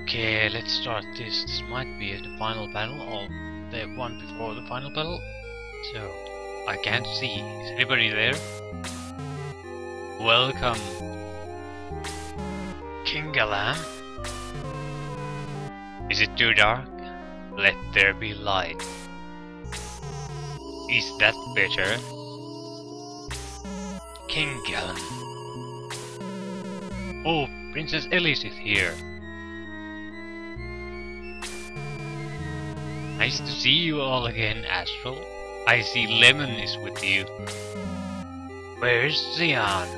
Okay, let's start this. This might be the final battle or the one before the final battle. So, I can't see. Is anybody there? Welcome, King Galam. Is it too dark? Let there be light. Is that better? King Galam. Oh, Princess Elise is here. Nice to see you all again, Astral. I see Lemon is with you. Where's Zeon?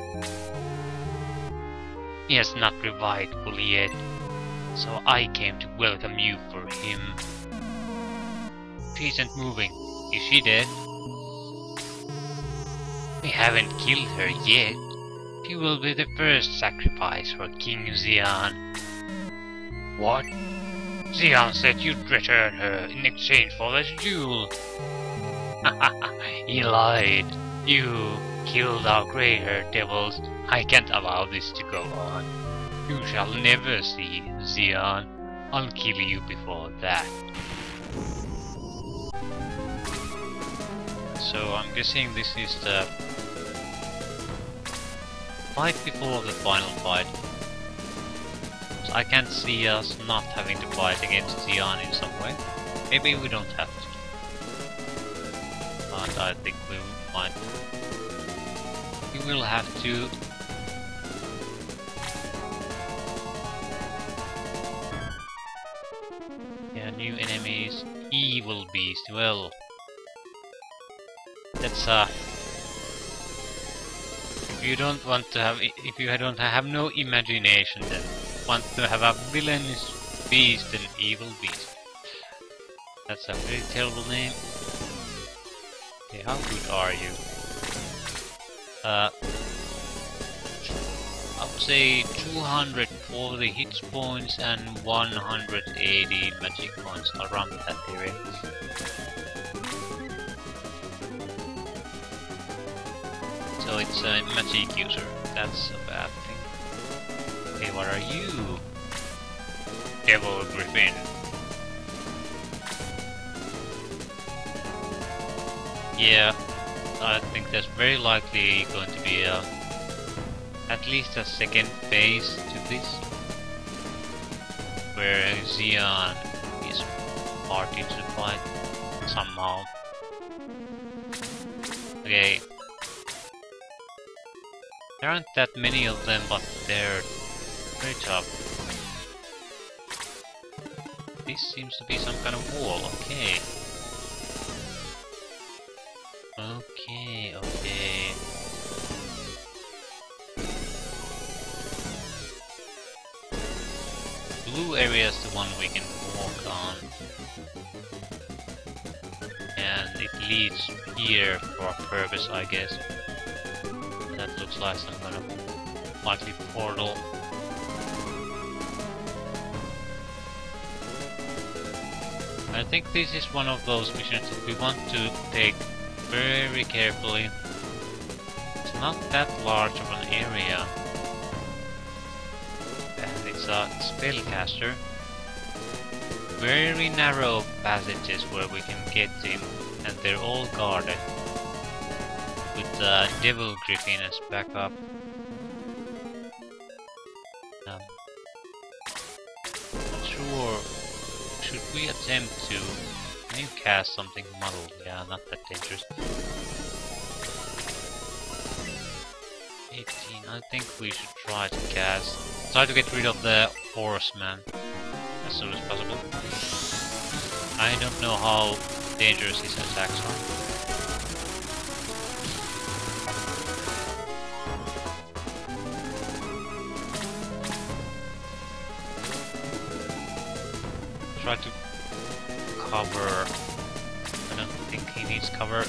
He has not revived fully yet, so I came to welcome you for him. She isn't moving. Is she dead? We haven't killed her yet. She will be the first sacrifice for King Zeon. What? Zeon said you'd return her in exchange for this jewel. He lied. You killed our grey-haired devils. I can't allow this to go on. You shall never see Zeon. I'll kill you before that. So I'm guessing this is the fight before the final fight. So I can't see us not having to fight against Zeon in some way. Maybe we don't have to. But I think we might. We will have to. Yeah, new enemies, evil beast. Well, that's if you don't want to have, if you don't have no imagination, then want to have a villainous beast and evil beast. That's a very terrible name. Okay, how good are you? I would say 240 hit points and 180 magic points around that area. So it's a magic user. That's a bad thing. Hey, what are you? Devil Griffin. Yeah, I think there's very likely going to be at least a second phase to this, where Zeon is party to fight somehow. Okay. There aren't that many of them, but they're very tough. This seems to be some kind of wall, okay. Okay. Blue area is the one we can walk on. And it leads here for a purpose, I guess. That looks like some kind of likely portal. I think this is one of those missions that we want to take very carefully. It's not that large of an area. And it's a spellcaster. Very narrow passages where we can get in, and they're all guarded. With the Devil Griffin as backup. Not sure. Should we attempt to? Can you cast something muddled? Yeah, not that dangerous. 18. I think we should try to cast. Try to get rid of the horseman as soon as possible. I don't know how dangerous his attacks are. Try to cover. I don't think he needs cover.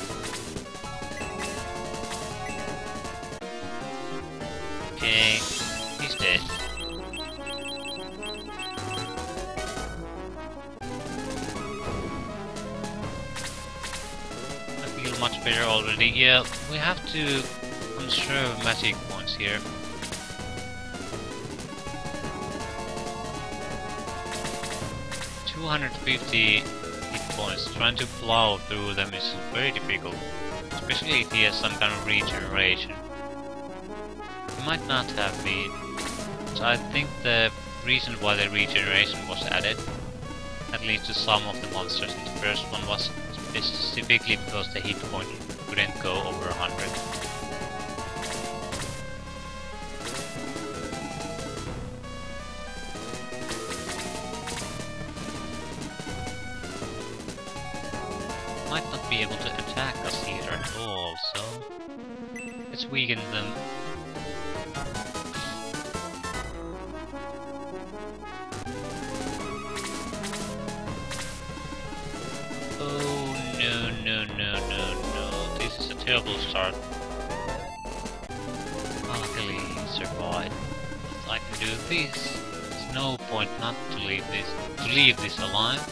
Okay, he's dead. I feel much better already. Yeah, we have to conserve magic points here. 250 hit points, trying to plow through them is very difficult, especially if he has some kind of regeneration. He might not have been, so I think the reason why the regeneration was added, at least to some of the monsters in the first one, was specifically because the hit point couldn't go over 100. Might not be able to attack us here at all, so let's weaken them. Oh no, this is a terrible start. Luckily he survived. But I can do this. There's no point not to leave this alive.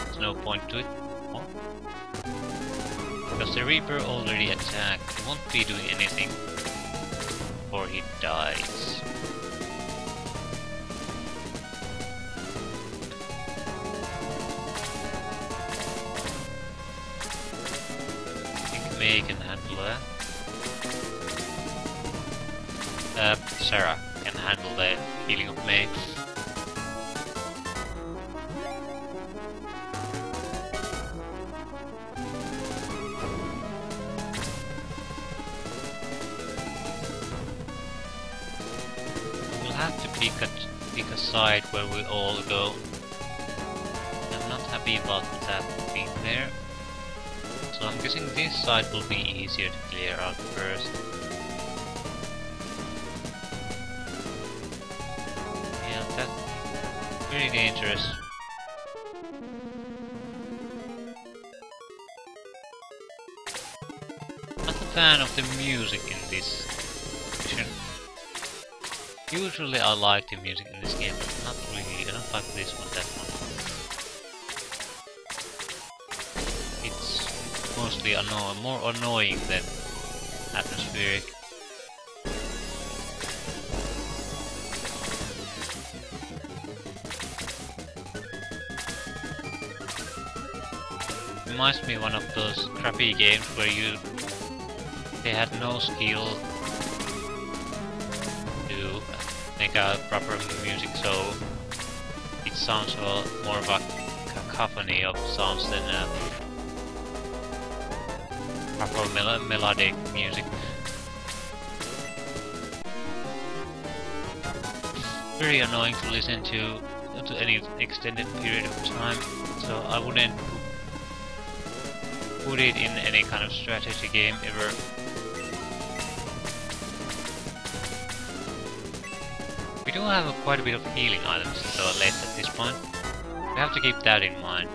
There's no point to it. Because the Reaper already attacked, he won't be doing anything before he dies. I think May can handle that. Sarah can handle the healing of May. Pick a side where we all go. I'm not happy about that being there. So I'm guessing this side will be easier to clear out first. Yeah, that's very dangerous. Not a fan of the music in this section. Usually I like the music in this game, but not really. I don't like this one that much. It's mostly more annoying than atmospheric. Reminds me of one of those crappy games where they had no skill make a proper music, so it sounds more of a cacophony of sounds than a proper melodic music. Very annoying to listen to any extended period of time, so I wouldn't put it in any kind of strategy game ever. We do have quite a bit of healing items left at this point. We have to keep that in mind.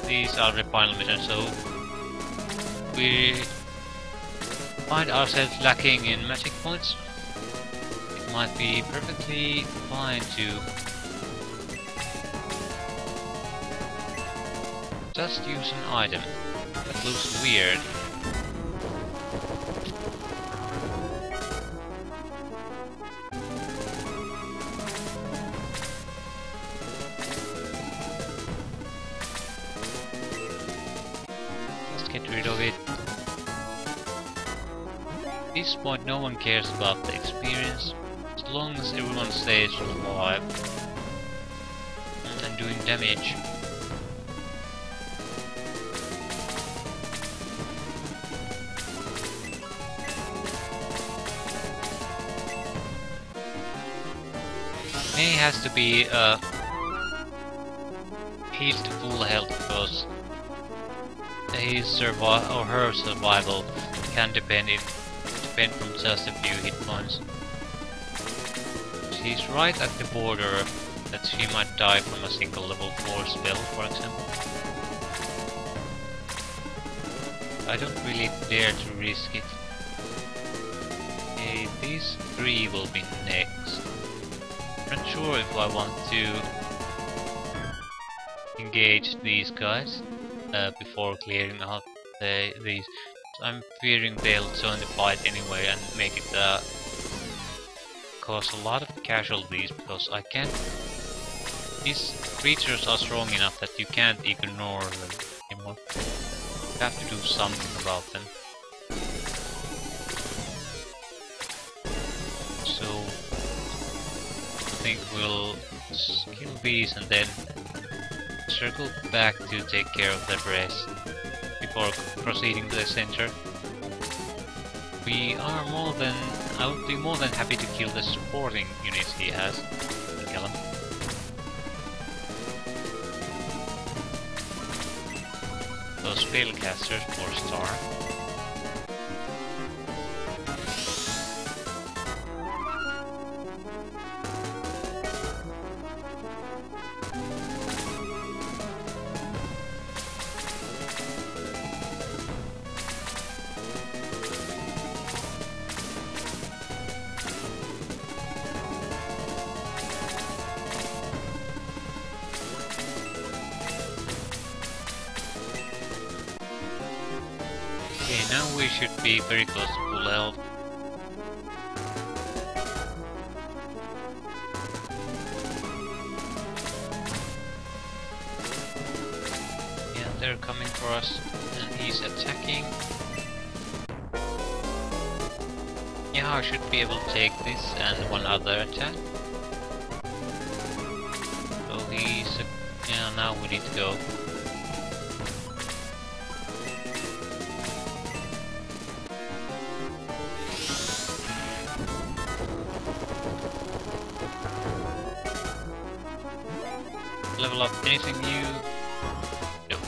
These are the final missions, so we find ourselves lacking in magic points. It might be perfectly fine to just use an item. That looks weird. Get rid of it. At this point no one cares about the experience, as long as everyone stays alive and doing damage. May has to be healed to full health because his or her survival can depend from just a few hit points. She's right at the border that she might die from a single level 4 spell, for example. I don't really dare to risk it. Okay, these 3 will be next. I'm not sure if I want to engage these guys before clearing out these. So I'm fearing they'll join the fight anyway and make it cause a lot of casualties, because I can't these creatures are strong enough that you can't ignore them anymore. You have to do something about them. So I think we'll kill these and then circle back to take care of the rest before proceeding to the center. I would be more than happy to kill the supporting units he has, King Galam. Those spellcasters for star. Okay, now we should be very close to full health. Yeah, they're coming for us, and he's attacking. Yeah, I should be able to take this and one other attack. So yeah, now we need to go. Level up anything new? No.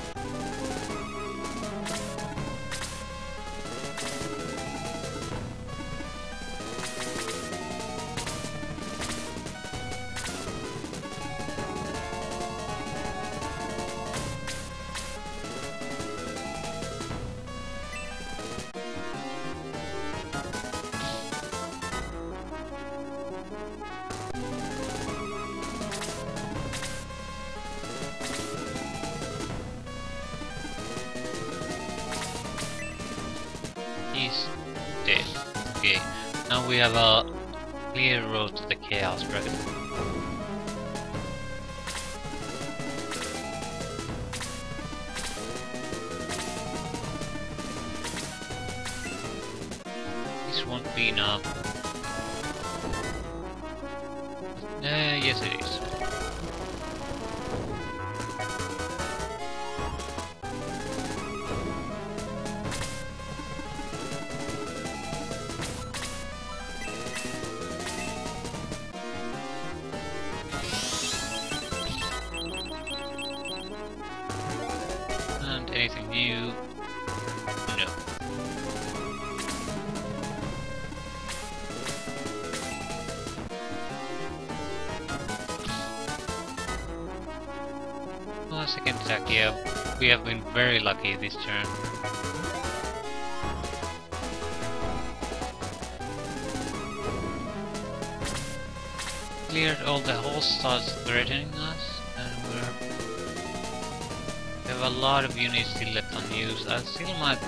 He's dead. Okay, now we have a clear road to the Chaos Dragon. This won't be enough. Yes it is. Anything new? No. Oh, second attack, yeah. We have been very lucky this turn. Cleared all the hostiles threatening us, and we have a lot of units still left unused. I still might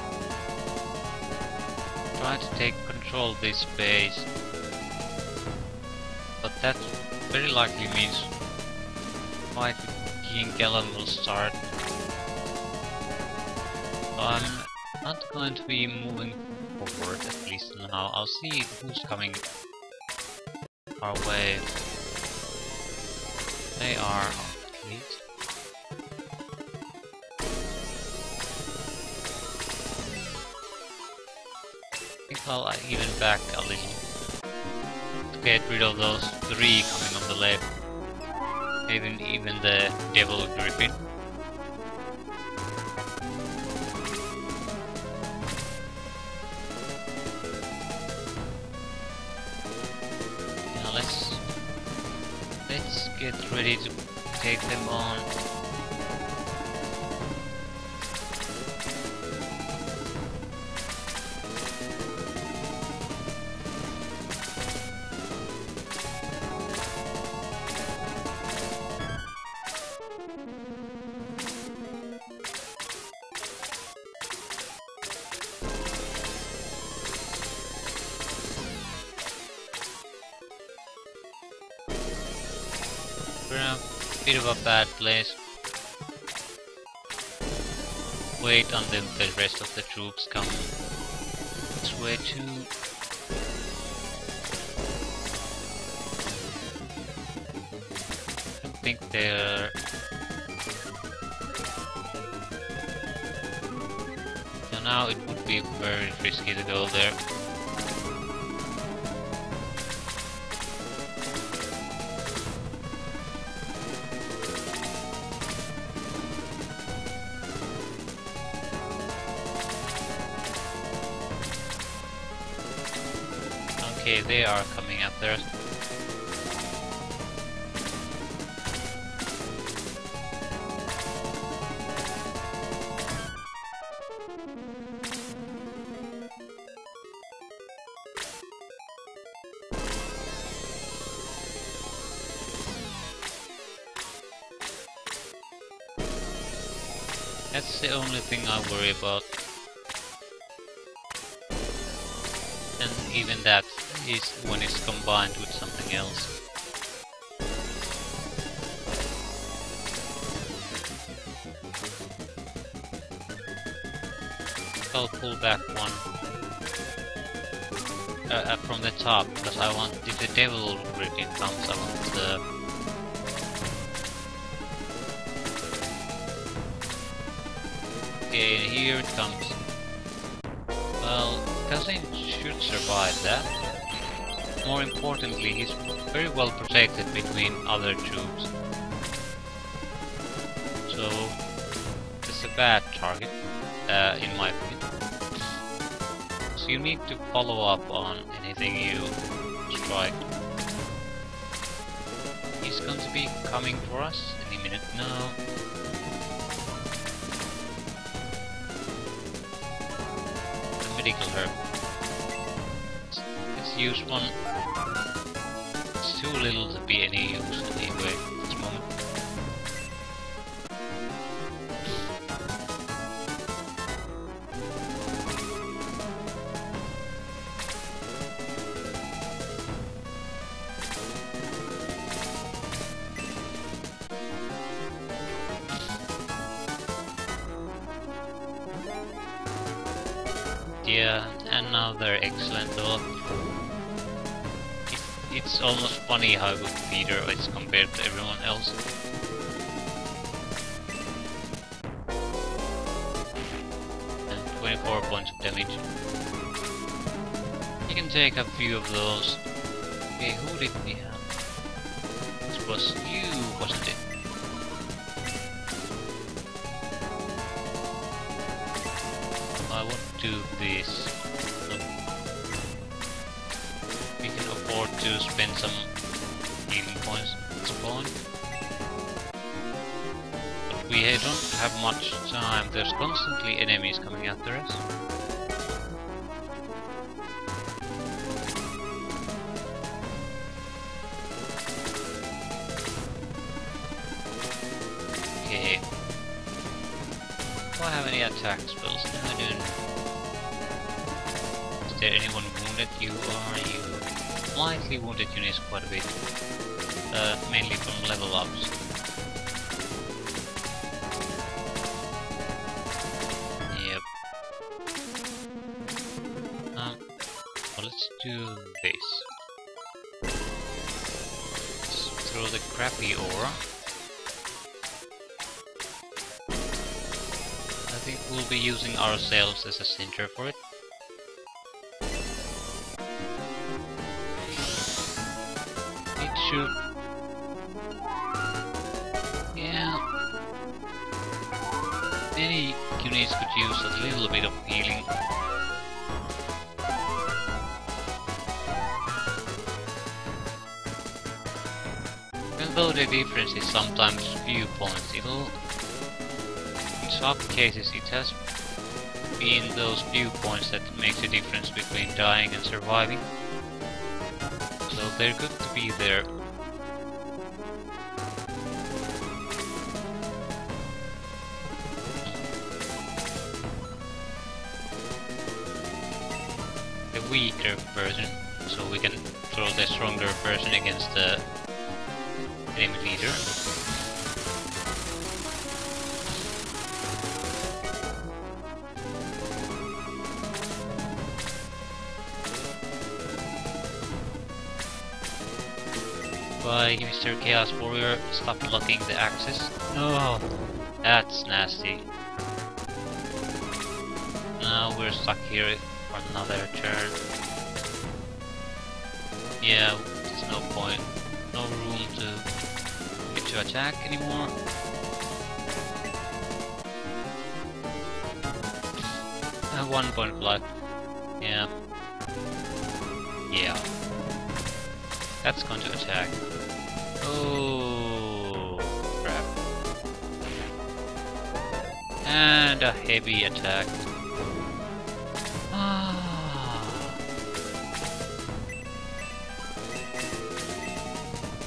try to take control of this base, but that very likely means fight with King Galam will start. I'm not going to be moving forward, at least now. I'll see who's coming our way. They are at least. I think I'll even back a little to get rid of those three coming on the left. Even the Devil Griffin. Yeah, let's get ready to take them on. Bit of a bad place. Wait until the rest of the troops come this way too. I think they're... So now it would be very risky to go there. Okay, they are coming after us. That's the only thing I worry about. And even that is when it's combined with something else. I'll pull back one from the top, because I want, if the devil griffin comes, I want the... Okay, here it comes. Well, Cousin should survive that. More importantly, he's very well protected between other troops. So, it's a bad target, in my opinion. So you need to follow up on anything you strike. He's going to be coming for us any minute now. Medical herb. Let's use one. It's too little to be any use anyway at this moment. Yeah, another excellent though. It's almost funny how good Peter is compared to everyone else. And 24 points of damage. You can take a few of those. Okay, who did we have? This was you, wasn't it? I want to do this. We can afford to spend some healing points at this point. But we don't have much time. There's constantly enemies coming after us. Okay. Do I have any attack spells? No, I don't. Is there anyone wounded? You are. You slightly wounded units quite a bit. Mainly from level ups. Yep. Well, let's do this. Let's throw the crappy aura. I think we'll be using ourselves as a center for it. It should... yeah... Many units could use a little bit of healing. Although the difference is sometimes viewpoints, it'll... in some cases it has been those viewpoints that make the difference between dying and surviving. So they're good to be there. The weaker version, so we can throw the stronger version against the enemy leader. by Mr. Chaos Warrior. Stop blocking the axis. Oh, that's nasty. Now we're stuck here for another turn. Yeah, there's no point, no room to attack anymore. I have 1 point of life. Yeah. Yeah. That's going to attack. Oh, crap. And a heavy attack.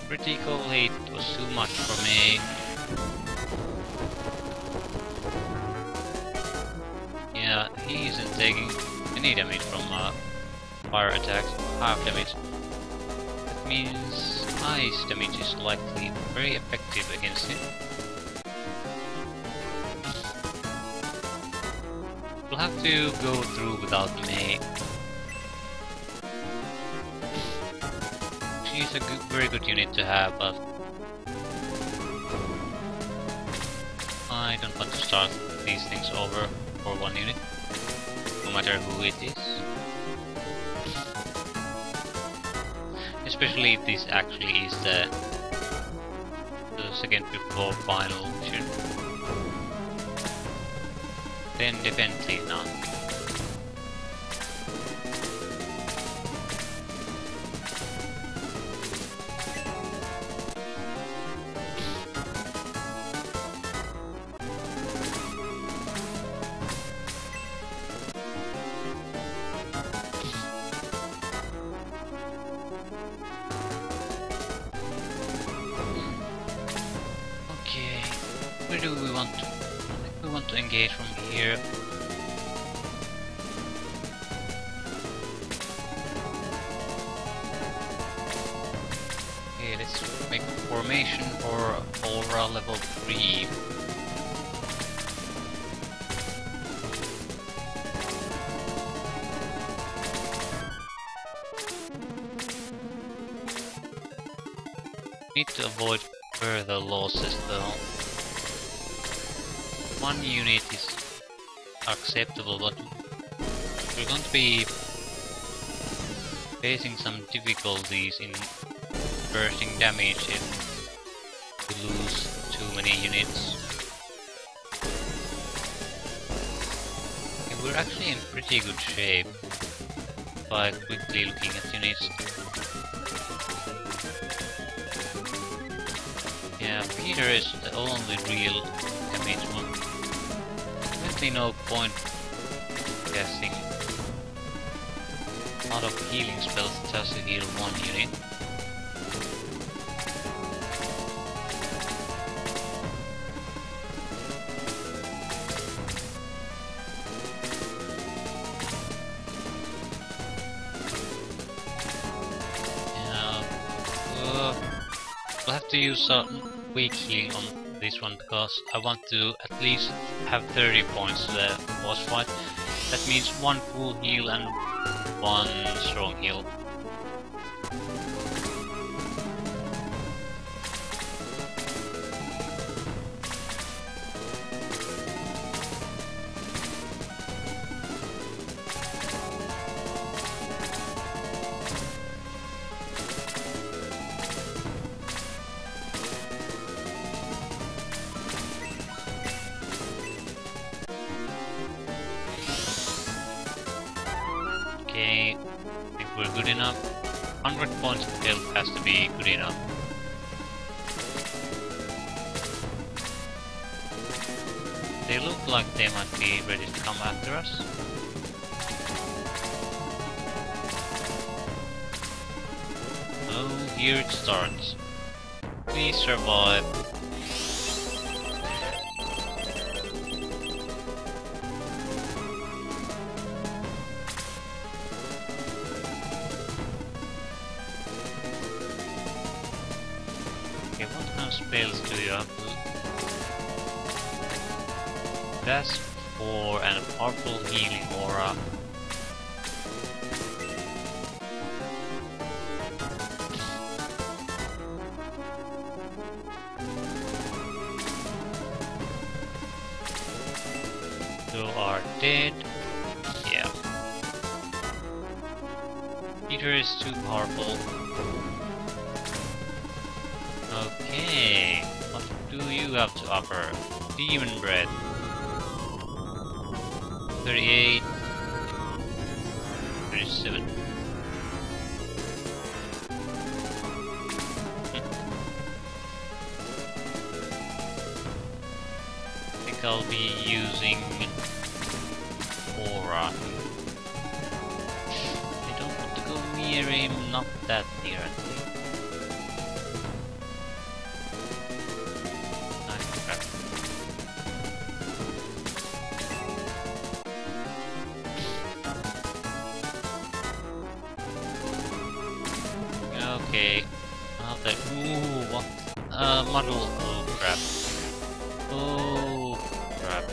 Critical hit was too much for me. Yeah, he isn't taking any damage from fire attacks, half damage. That means ice damage is likely very effective against him. We'll have to go through without me. She's a very good unit to have, but I don't want to start these things over for one unit, no matter who it is. Especially if this actually is the second before final mission. Then definitely not. Where do we want to? We want to engage from here. Okay, let's make a formation for Aura level 3. Need to avoid further losses though. One unit is acceptable, but we're going to be facing some difficulties in bursting damage if we lose too many units. Okay, we're actually in pretty good shape by quickly looking at units. Yeah, Peter is the only real damage one. Definitely no point casting a lot of healing spells just to heal one unit. We'll have to use some weak healing on this one because I want to at least have 30 points to the boss fight. That means 1 full heal and 1 strong heal. Okay, I think we're good enough. 100 points of health has to be good enough. They look like they might be ready to come after us. Oh, here it starts. Please survive. Okay, what kind of spells do you have? That's for an powerful healing aura. two are dead. Yeah. Peter is too powerful. Okay. What do you have to offer? Demon bread. 38. 37. I think I'll be using Aura. I don't want to go near him, not that near at least. Okay. Ooh, what? Model. Oh crap. Oh crap.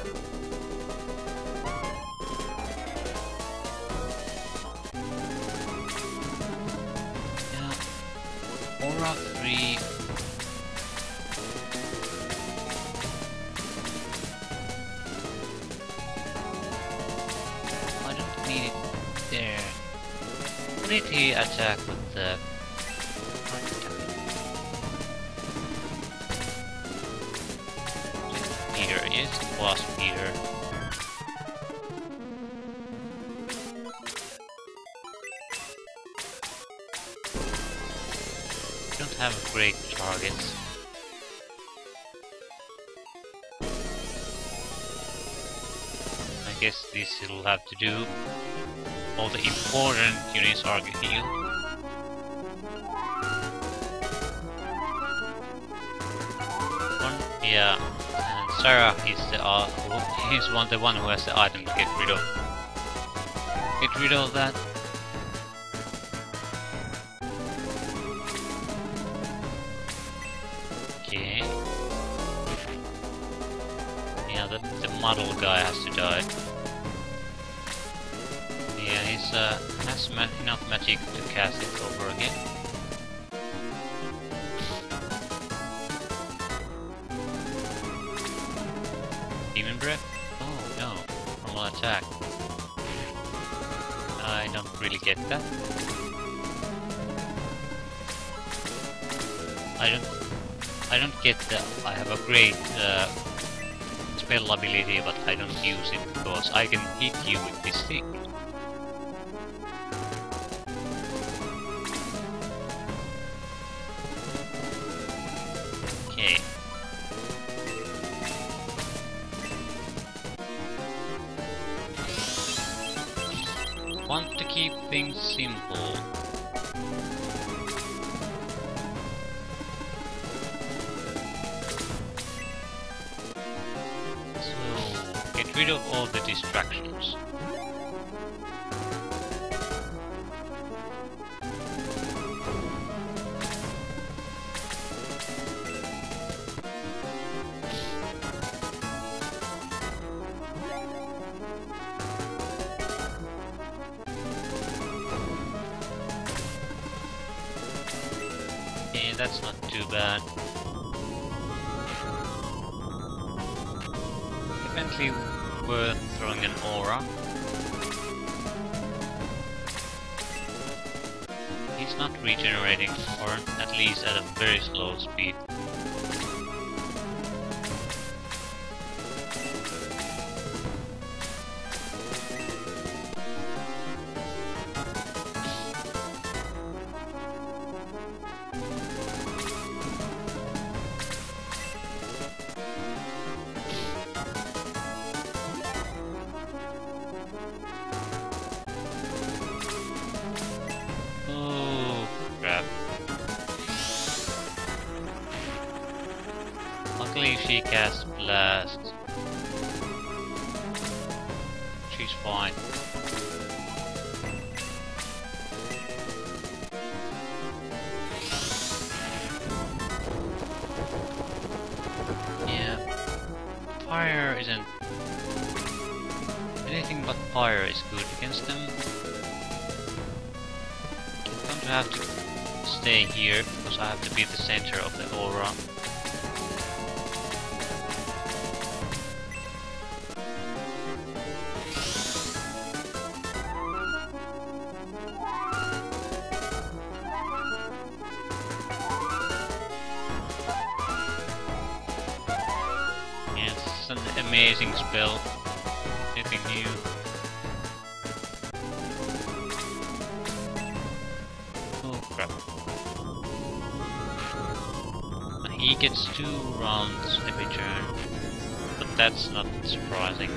Yeah. Aura 3. I don't need it there. What did he attack with the... Peter, yes, it was Peter. We don't have great targets. I guess this will have to do. All the important units are healed. Yeah. Sarah is the one who has the item to get rid of. Get rid of that. Okay. Yeah, the model guy has to die. Yeah, he's has enough magic to cast it over again. Demon breath? Oh no, normal attack. I don't really get that. I don't get that. I have a great spell ability, but I don't use it because I can hit you with this thing. Okay. Want to keep things simple. So, get rid of all the distractions. That's not too bad. Definitely worth throwing an aura. He's not regenerating, or at least at a very slow speed. Luckily she casts Blast. She's fine. Yeah. Fire isn't... Anything but fire is good against them. I'm going to have to stay here because I have to be the center of the aura. amazing spell. Anything new? Oh crap. He gets 2 rounds every turn, but that's not surprising.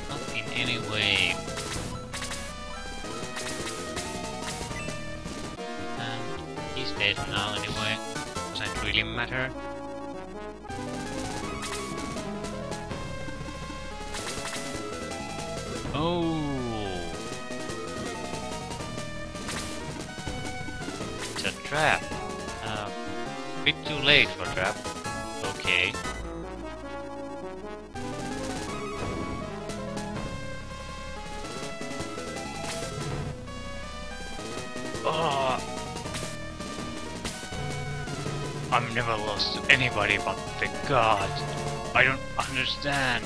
Not in any way. And he stays now anyway. Doesn't really matter. Oh! It's a trap. Bit too late for trap. Okay. Oh! I'm never lost to anybody but the gods. I don't understand.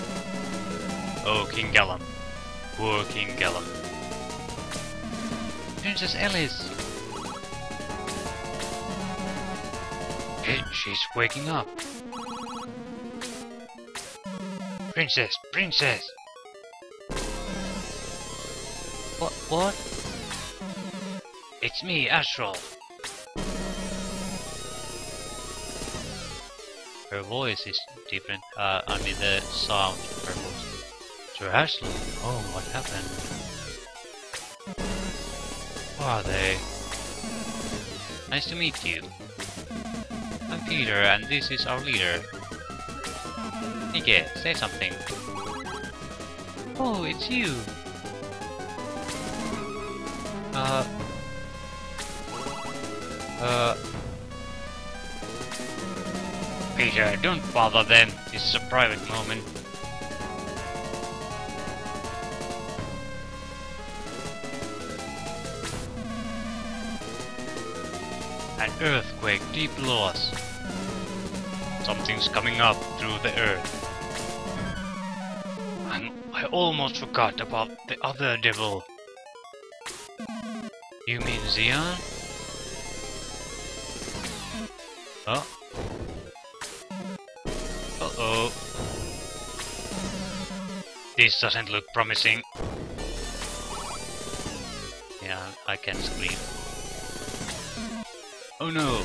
Oh, King Galam. Poor King Galam. Princess Alice! Hey, she's waking up. Princess! Princess! What? It's me, Astral. Her voice is different. I mean the sound of her voice. Sir Astral? Oh, what happened? Who are they? Nice to meet you. I'm Peter, and this is our leader. Nike, say something. Oh, it's you. Peter, don't bother them. This is a private moment. An earthquake deep below us. Something's coming up through the earth. I almost forgot about the other devil. You mean Zeon? Oh? Uh-oh. This doesn't look promising. Yeah, I can scream. Oh no!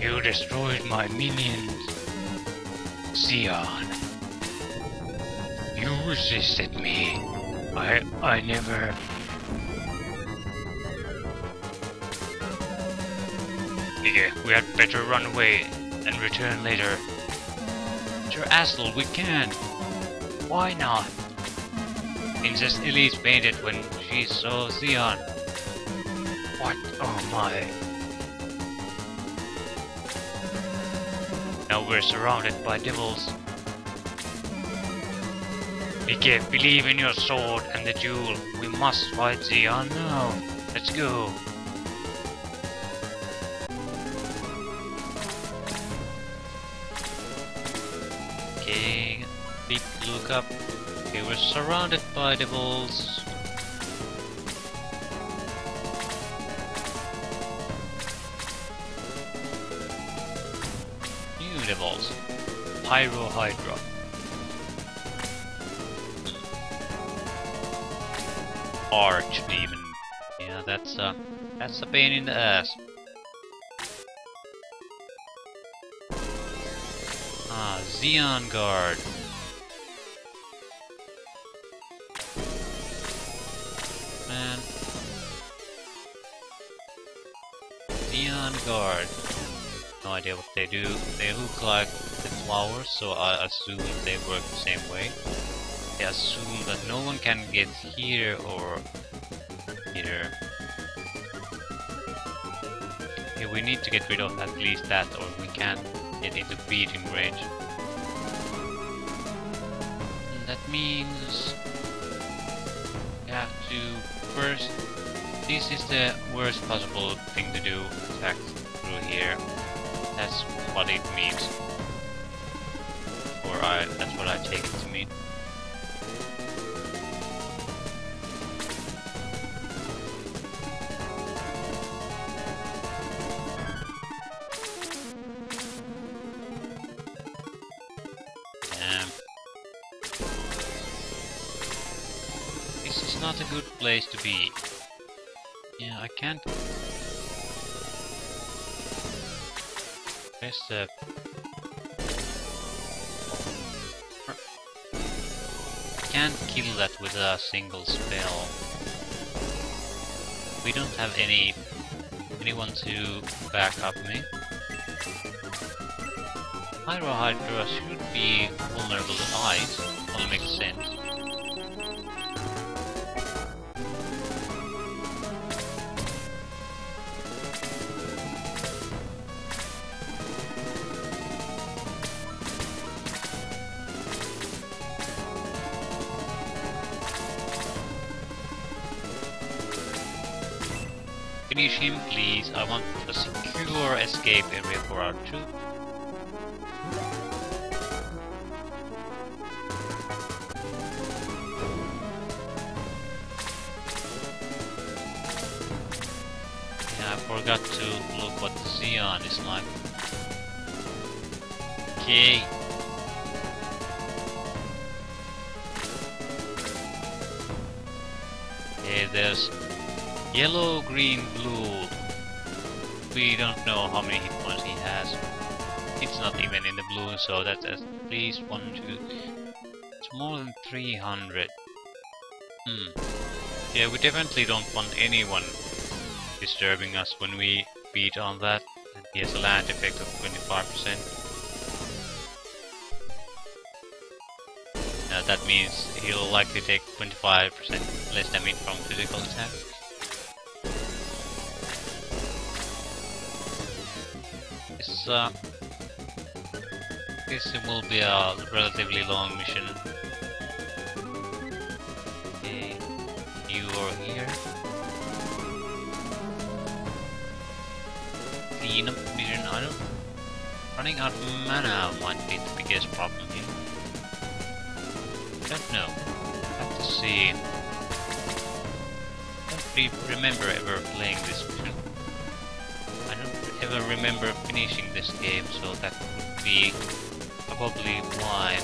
You destroyed my minions, Zeon. You resisted me. I never... Yeah, we had better run away and return later. Sir Astral, we can't. Why not? Princess Elise fainted when she saw Zeon. What? Oh my. Now we're surrounded by devils. Nike, believe in your sword and the jewel. We must fight Zeon now. Let's go. Okay, big look up. Okay, we're surrounded by devils. New devils. Pyro Hydra. Archdemon. Yeah, that's a pain in the ass. Ah, Zeon Guard. Man. Zeon Guard. No idea what they do. They look like the flowers, so I assume they work the same way. I assume that no one can get here or here. Yeah, we need to get rid of at least that, or we can't get into beating range. And that means we have to first... This is the worst possible thing to do, attack through here. That's what it means. or that's what I take it to mean. This is not a good place to be. Yeah, I can't. Press the. Can't kill that with a single spell. We don't have anyone to back up me. Pyro Hydra should be vulnerable to ice. Only makes sense. Finish him, please. I want a secure escape area for our troop. Yeah, I forgot to look what the Zeon is like. Okay. Okay, there's yellow, green, blue. We don't know how many hit points he has. It's not even in the blue, so that's at least 1, 2. It's more than 300. Yeah, we definitely don't want anyone disturbing us when we beat on that. And he has a land effect of 25%. That means he'll likely take 25% less damage from physical attack. This will be a relatively long mission. Okay, you are here. Clean up mission. I don't. Running out of mana might be the biggest problem here. Don't know. Have to see. Don't remember ever playing this mission. I don't ever remember finishing this game, so that would be probably why.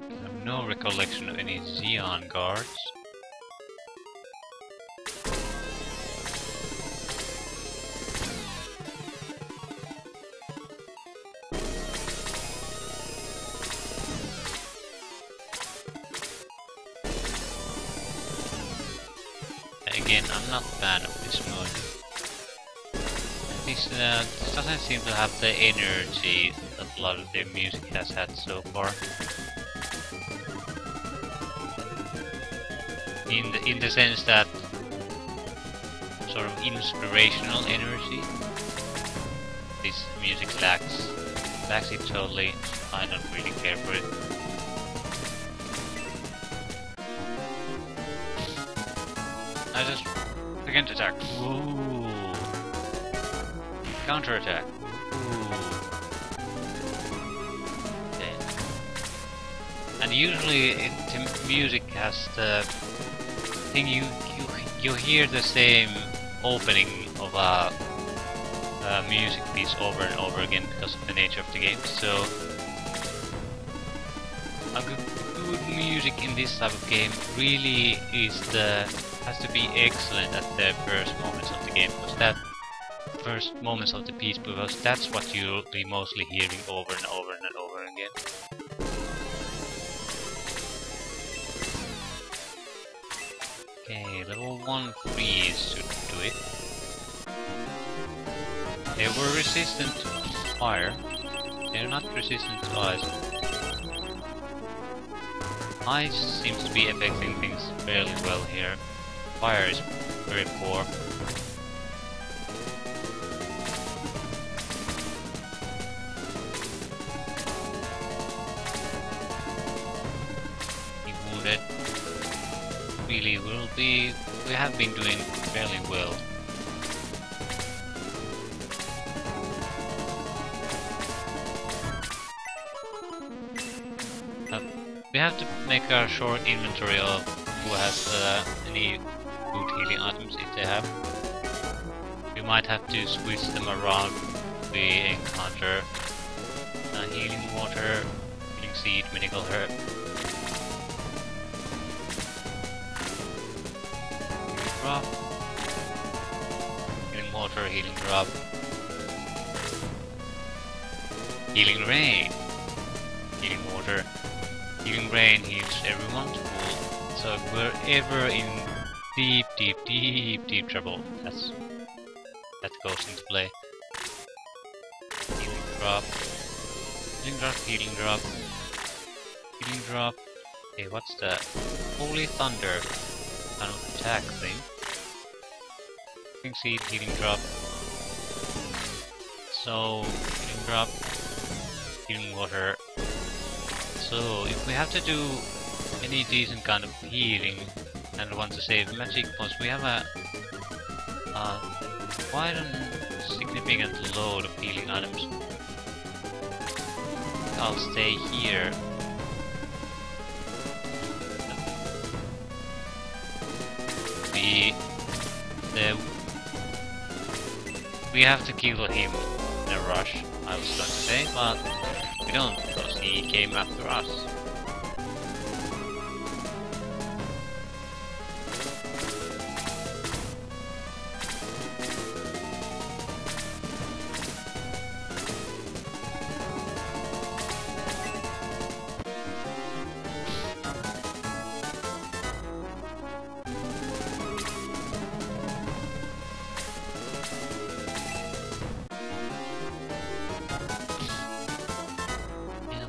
I have no recollection of any Zeon guards. Again, I'm not a fan of this mode. This doesn't seem to have the energy that a lot of their music has had so far. In the sense that sort of inspirational energy, this music lacks it totally. I don't really care for it. I just begin to attack. Ooh. Counter attack. Ooh. Okay. And usually the music has the thing you hear the same opening of a music piece over and over again because of the nature of the game. So a good music in this type of game really has to be excellent at the first moments of the game, because that's what you'll be mostly hearing over and over and over again. Okay, level 1 freeze should do it. They were resistant to fire. They're not resistant to ice. Ice seems to be affecting things fairly well here. Fire is very poor. He wounded. Really we have been doing fairly well. We have to make a short inventory of who has any good healing items if they have. We might have to switch them around. We encounter healing water, healing seed, medical herb. Healing drop. Healing water, healing drop. Healing rain. Healing water. Healing rain heals everyone. Cool. So if we're ever in deep trouble, that goes into play. Healing drop. Healing drop, healing drop. Healing drop. Okay, what's that? Holy thunder kind of attack thing. Healing seed, healing drop. So, healing drop. Healing water. So, if we have to do any decent kind of healing and want to save magic points, we have a quite a significant load of healing items. I'll stay here. We have to kill him in a rush, I was going to say, but we don't, because he came after us.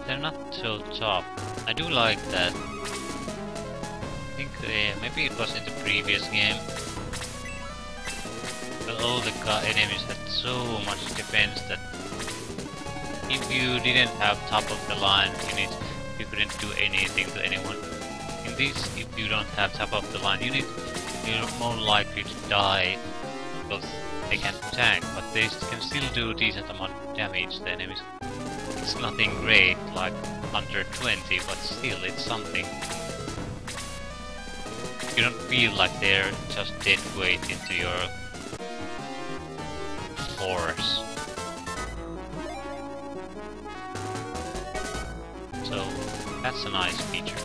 They're not so tough. I do like that. I think maybe it was in the previous game. But all the enemies had so much defense that if you didn't have top of the line units, you couldn't do anything to anyone. In this, if you don't have top of the line unit, you're more likely to die because they can't tank, but they can still do decent amount of damage to the enemies. It's nothing great, like under 20, but still it's something. You don't feel like they're just dead weight into your force. So that's a nice feature.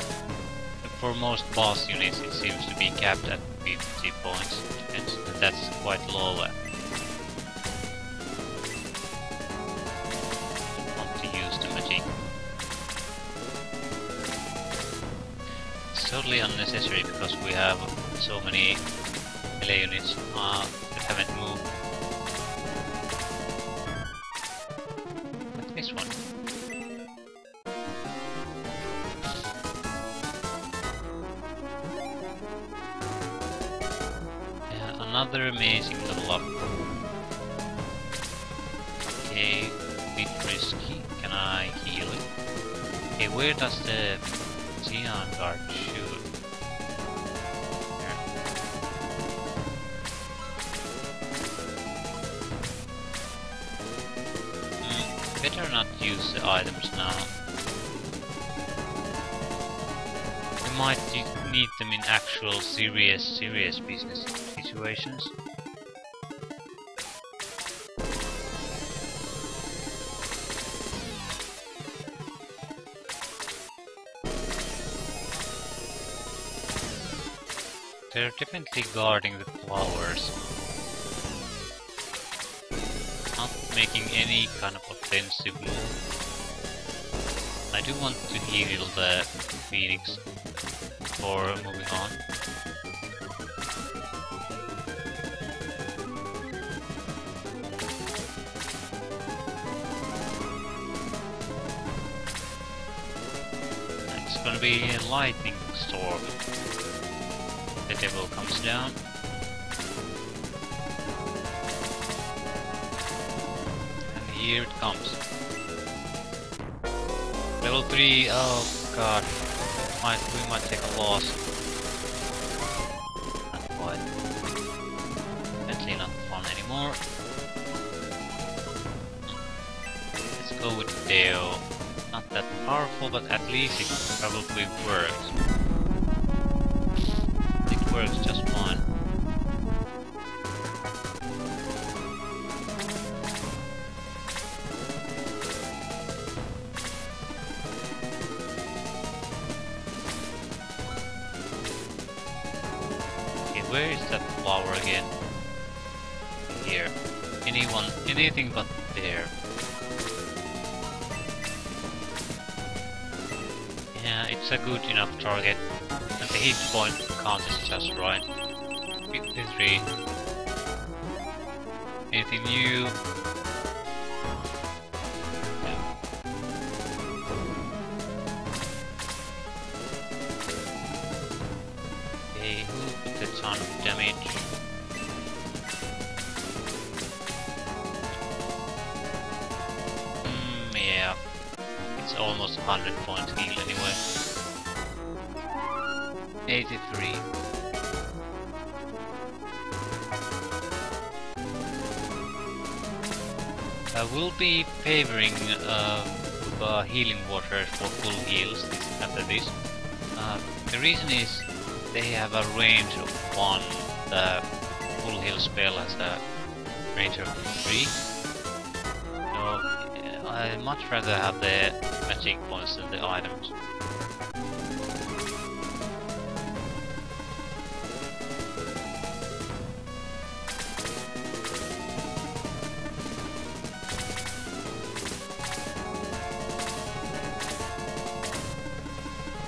For most boss units it seems to be capped at 50 points, and that's quite low. Totally unnecessary because we have so many melee units that haven't moved. Like this one. Yeah, another amazing level up. Okay, a bit risky. Can I heal it? Okay, where does the Zeon guard shoot? Better not use the items now. We might need them in actual serious business situations. They're definitely guarding the flowers. Not making any kind of offensive move. I do want to heal the Phoenix before moving on. It's gonna be a lightning storm. The devil comes down. And here it comes. Level 3, oh god. We might take a loss. Not quite. Definitely not fun anymore. Let's go with Deo. Not that powerful, but at least it probably works. It works just fine. Okay, where is that flower again? Here. Anything but there. Yeah, it's a good enough target. And the hit point count is just right. 53. Anything new? No. Okay, who put a ton of damage? Yeah. It's almost 100 points heal anyway. 83. I will be favoring healing waters for full heals after this. The reason is they have a range of 1. The full heal spell has a range of 3. So I'd much rather have the magic points than the items.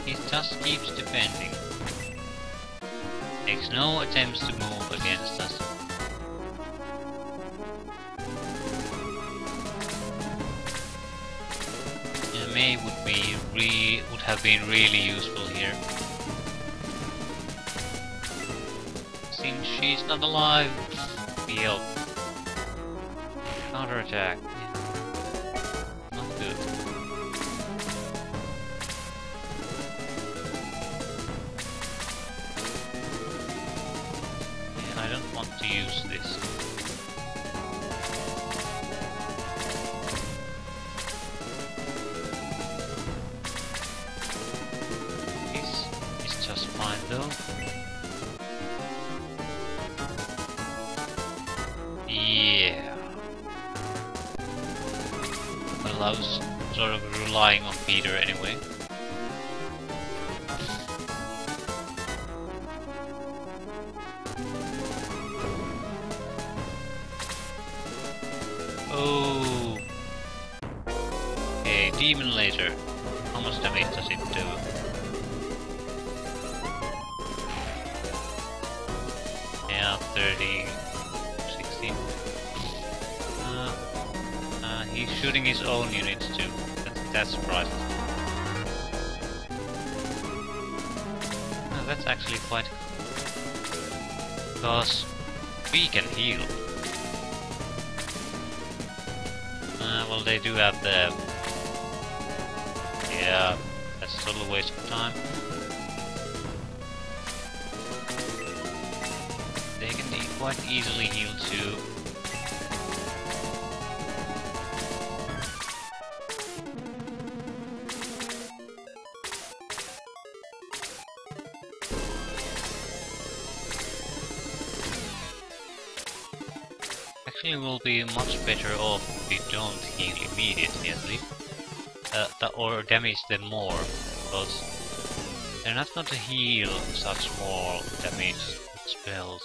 It just keeps defending. Makes no attempts to move against us. Yeah, May would have been really useful here. Since she's not alive, we help. Counterattack. Yeah. Not good. I don't want to use this. This is just fine though. Yeah. Well, I was sort of relying on Peter anyway. Oh. Okay, demon laser. How much damage does it do? Yeah, 30, 16. He's shooting his own units too. That's surprising. Oh, that's actually quite cool. Because we can heal. Well, they do have the... Yeah, that's a total waste of time. They can be quite easily healed too. Actually, we'll be much better off if we don't heal immediately at least. Or damage them more, because they're not going to heal such small damage spells.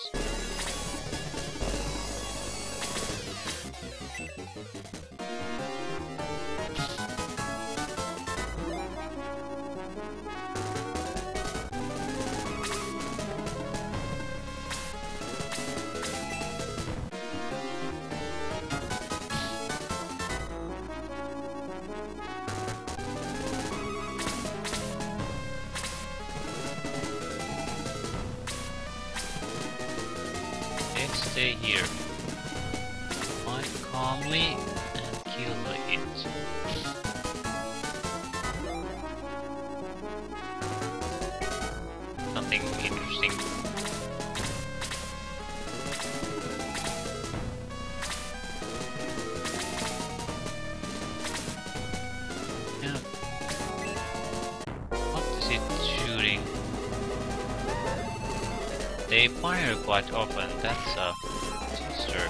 Stay here. Fight calmly and kill it. Something interesting. Yeah, they fire quite often. That's a Sister,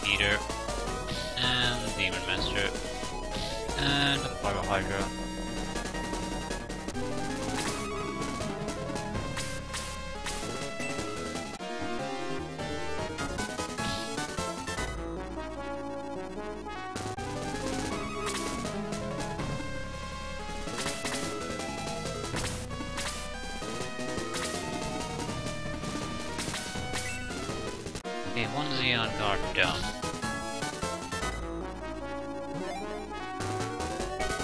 Peter, and Demon Master, and a Pyro Hydra. Okay, one Zeon guard down.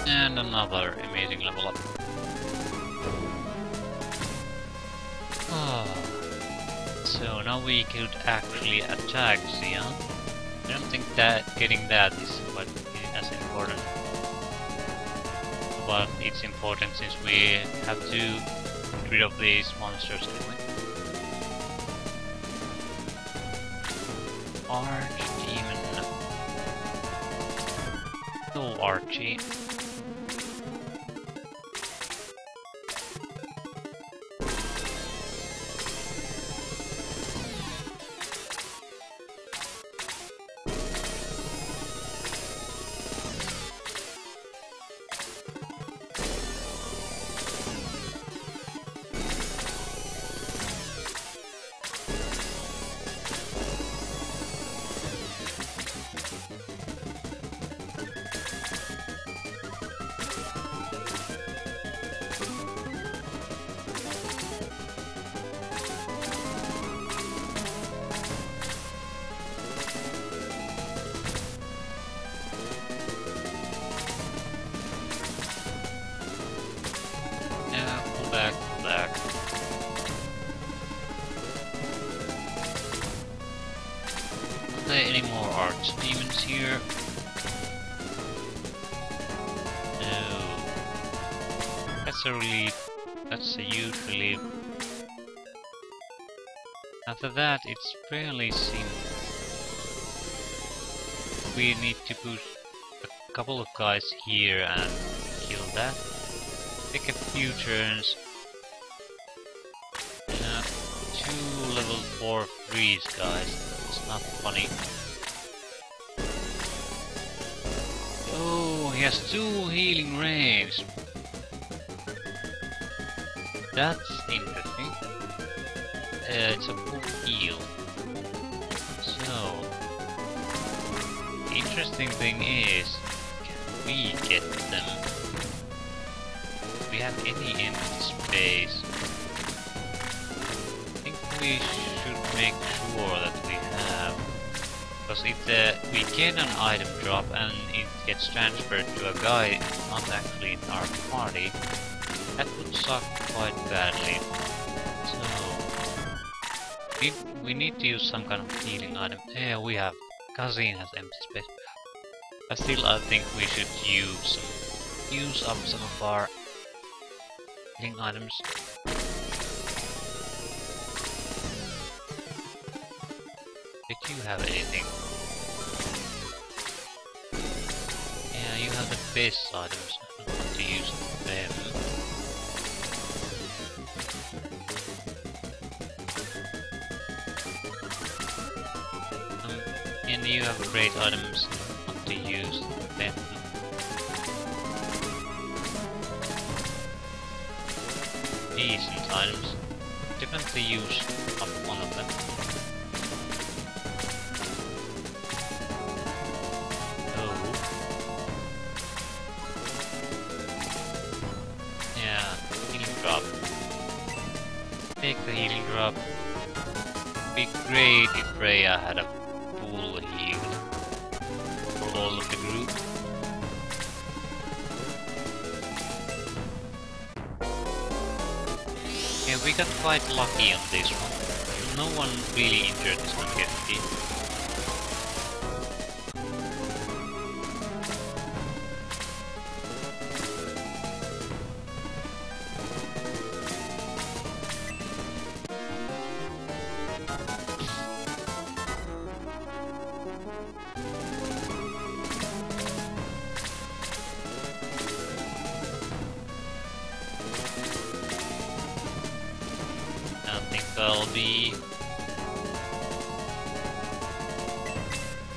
And another amazing level up. So now we could actually attack Zeon. I don't think that getting that is quite as important. But it's important since we have to get rid of these monsters anyway. Archdemon. No Archie. Back. Are there any more archdemons here? No. That's a relief. That's a huge relief. After that, it's fairly simple. We need to push a couple of guys here and kill that. Take a few turns. Two level 4 freeze guys. It's not funny. Oh, he has 2 healing rays. That's interesting. It's a full heal. So, the interesting thing is, can we get them? Do we have any empty space? We should make sure that we have, because if we get an item drop and it gets transferred to a guy not actually in our party, that would suck quite badly. So we need to use some kind of healing item. Yeah, we have. Kazin has empty space. But still, I think we should use up some of our healing items. Did you have anything? Yeah, you have the base items. I don't want to use them. And you have great items. I don't want to use them. Decent items. Definitely use up one of them. Take the healing drop. Be great if Freya had a full heal for all of the group. Yeah, we got quite lucky on this one. No one really injured is not getting hit. spell be?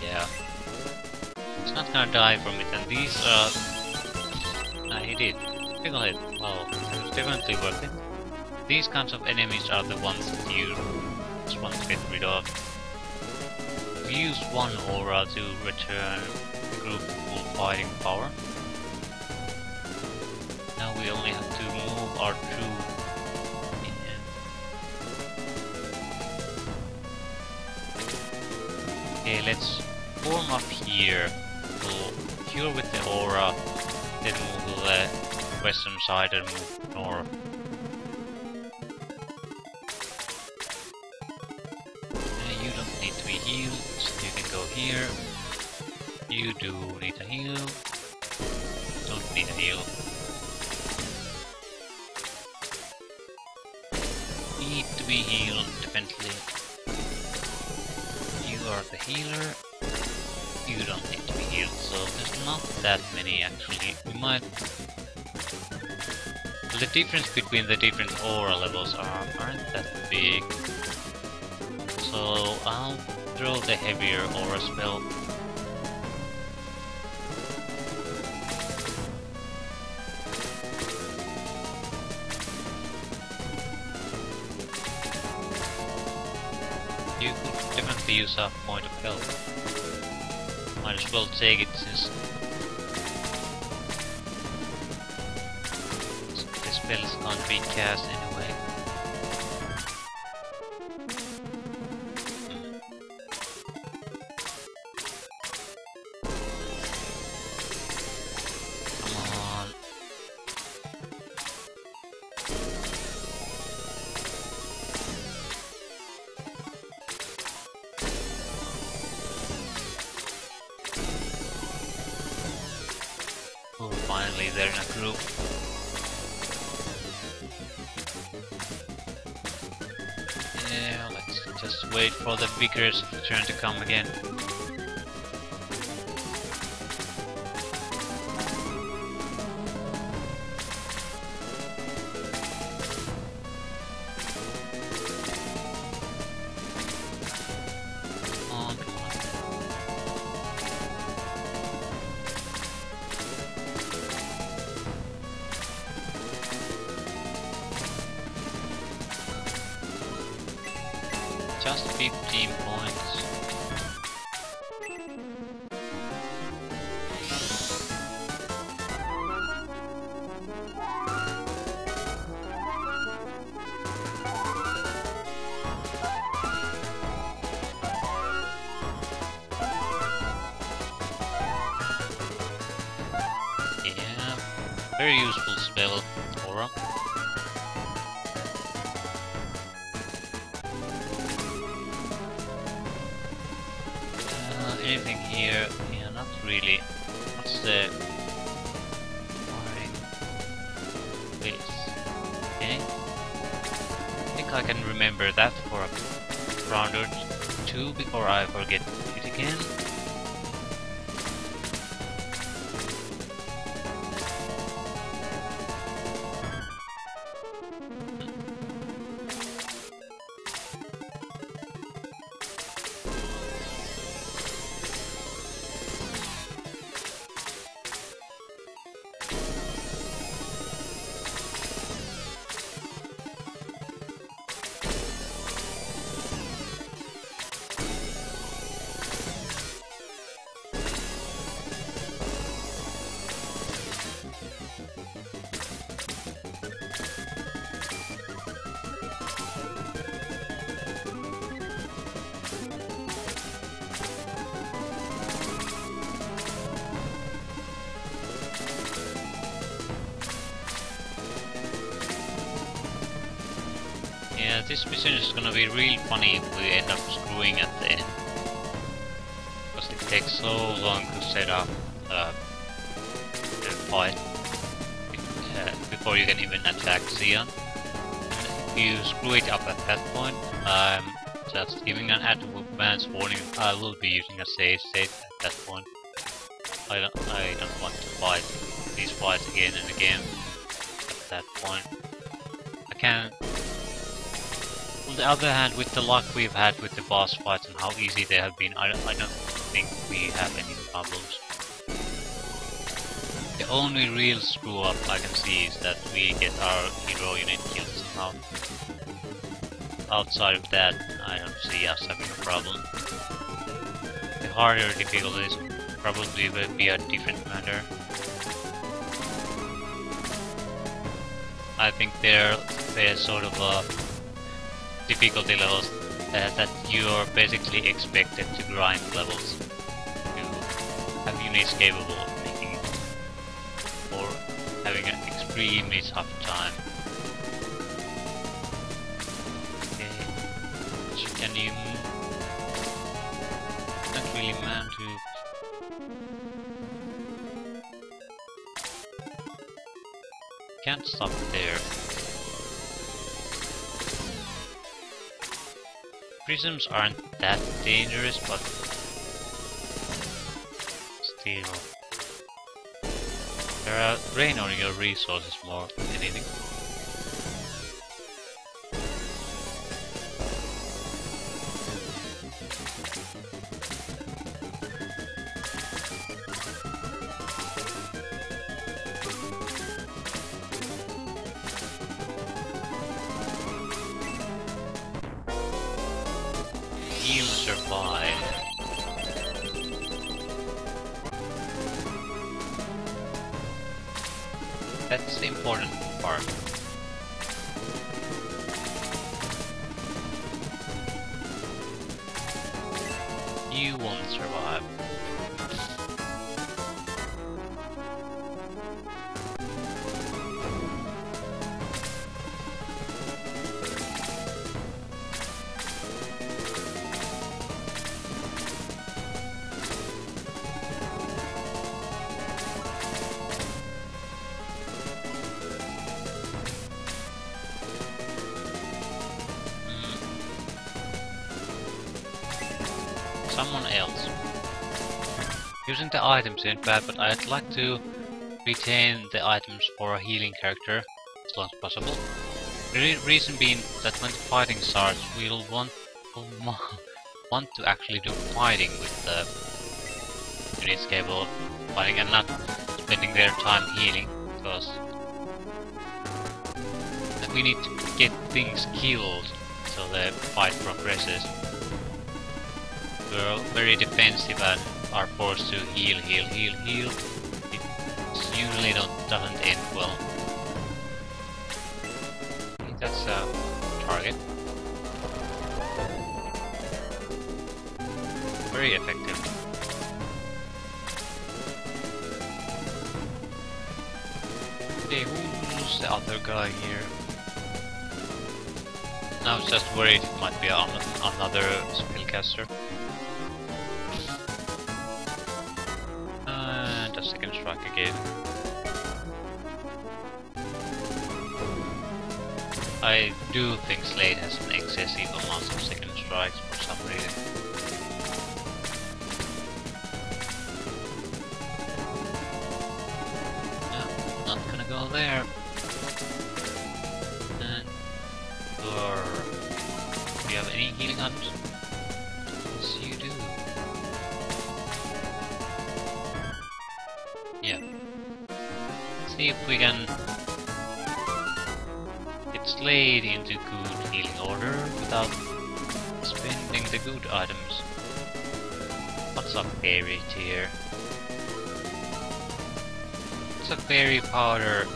Yeah. It's not gonna die from it, and these are... Ah, he did. Single hit. Oh, it's definitely worth it. These kinds of enemies are the ones that you just want to get rid of. We use one aura to return the group full fighting power. Now we only have to move our troop in. Okay, let's form up here. We'll cure with the aura, then move to the western side and move north. You don't need to be healed, so you can go here. You do need a heal. Don't need a heal. Need to be healed, definitely. You are the healer. You don't need to be healed, so there's not that many actually. We might... The difference between the different aura levels aren't that big. So I'll throw the heavier aura spell. You could definitely use a point of health. Might as well take it since the spells can't be cast anyway. Come on. Oh, finally they're in a group. Yeah, let's just wait for the Vicar's turn to come again. Just 15 points. Yeah, very useful spell, aura. Anything here? Yeah, not really. What's the wiring? This. Okay. I think I can remember that for a round or two before I forget it again. Yeah, this mission is gonna be real funny if we end up screwing at the end. Because it takes so long to set up the fight before you can even attack Zeon. And if you screw it up at that point, I'm just giving an advance warning. I will be using a save state at that point. I don't want to fight these fights again and again at that point. I can On the other hand, with the luck we've had with the boss fights and how easy they have been, I don't think we have any problems. The only real screw up I can see is that we get our hero unit killed somehow. Outside of that, I don't see us having a problem. The harder difficulties probably will be a different matter. I think they're sort of difficulty levels that you're basically expected to grind levels to have units capable of making it, or having an extremely tough time. Okay, can you not really man to can't stop there. Prisms aren't that dangerous, but still. They drain on your resources more than anything. You survive. That's the important part. You won't survive. Someone else. Using the items ain't bad, but I'd like to retain the items for a healing character as long as possible. The reason being that when the fighting starts, we'll want to actually do fighting with the units capable of fighting and not spending their time healing, because we need to get things killed so the fight progresses. We're very defensive and are forced to heal. It usually doesn't end well. I think that's a target. Very effective. Okay, who's the other guy here? I was just worried it might be another spellcaster. And a second strike again. I do think Slade has an excessive amount of second strikes for some reason. No, not gonna go there. Do you have any healing items? Yes, you do. Yeah. Let's see if we can get Slade into good healing order without spending the good items. What's up, berry tier? What's a berry powder?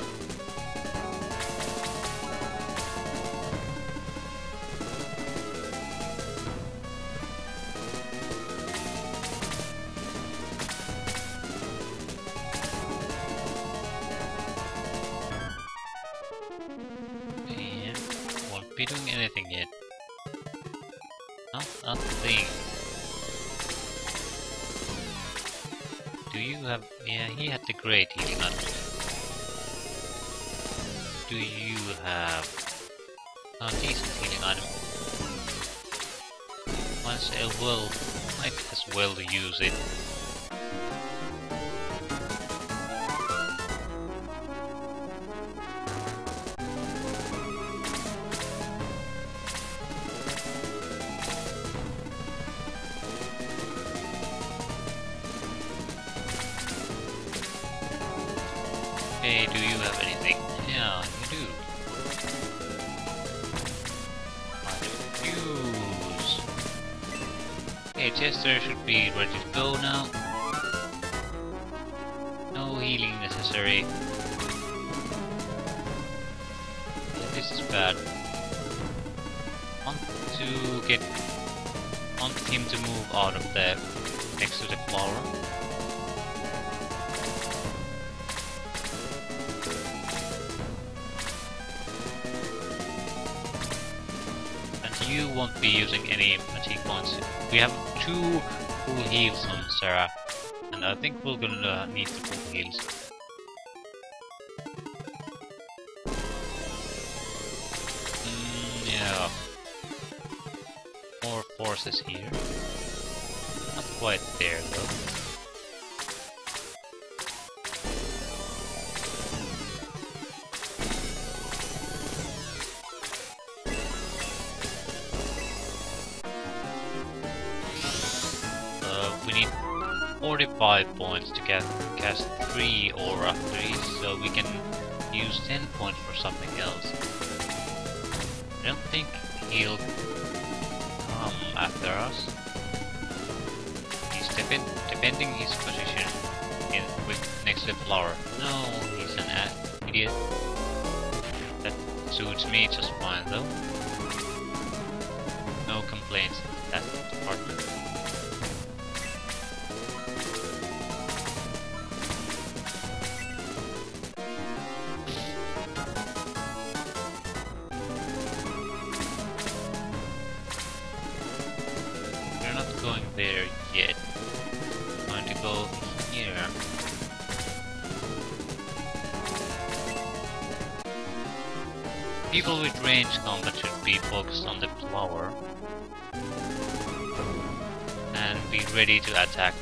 Be doing anything yet? Not a thing. Do you have? Yeah, he had the great healing items. Do you have a decent healing item? Might as well use it. Hey, do you have anything? Yeah, you do. Fuse. Okay, Chester should be ready to go now. No healing necessary. Yeah, this is bad. Want him to move out of the next to the flower. And you won't be using any magic points. We have 2 full heals on Sarah, and I think we're gonna need the full heals. Yeah. More forces here. Not quite there though. We need 45 points to cast 3 aura trees, so we can use 10 points for something else. I don't think he'll come after us. He's defending his position next to the flower. No, he's an idiot. That suits me just fine though. No complaints in that department. Going there yet. I'm going to go here. People with range combat should be focused on the flower and be ready to attack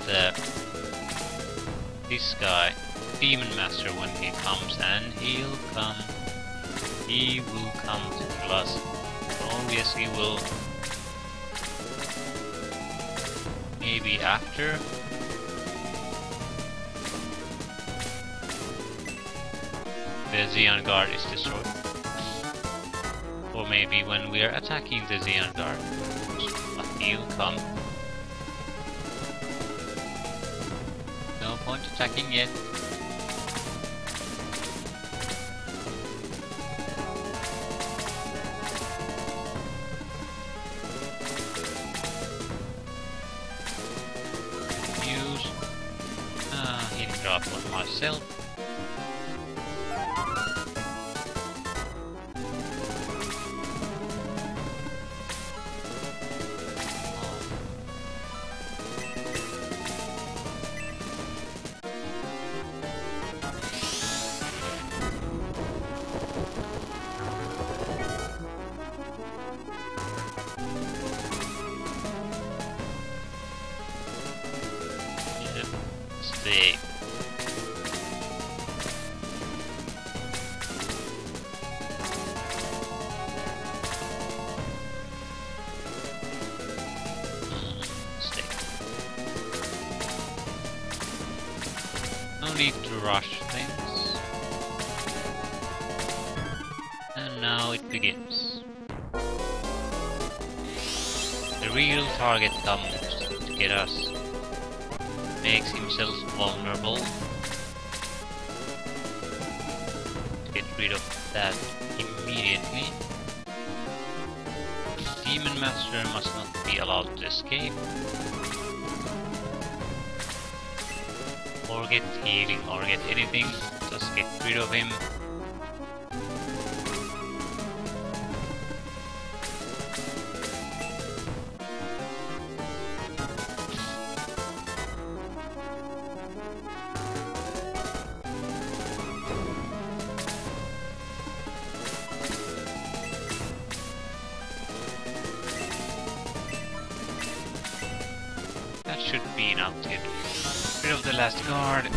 this guy, Demon Master, when he comes, and he will come to kill us. Oh yes, he will. Maybe after. The Zeon Guard is destroyed. Or maybe when we are attacking the Zeon Guard. But he'll come. No point attacking yet. Drop on myself. Stay. No need to rush things. And now it begins. The real target comes to get us. Makes himself vulnerable. Get rid of that immediately. Demon Master must not be allowed to escape. Or get healing, or get anything. Just get rid of him. That should be enough to get rid of the last guard.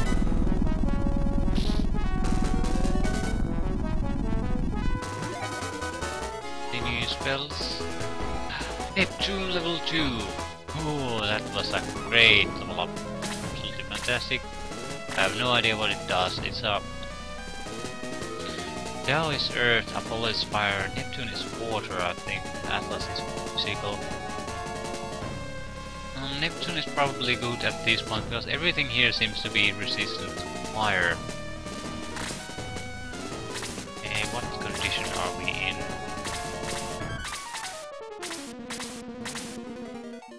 Any new spells? Neptune level 2. Oh, that was a great level up. Absolutely fantastic. I have no idea what it does. It's a Tao is earth, Apollo is fire, Neptune is water, I think. Atlas is physical. Neptune is probably good at this point because everything here seems to be resistant to fire. Okay, what condition are we in?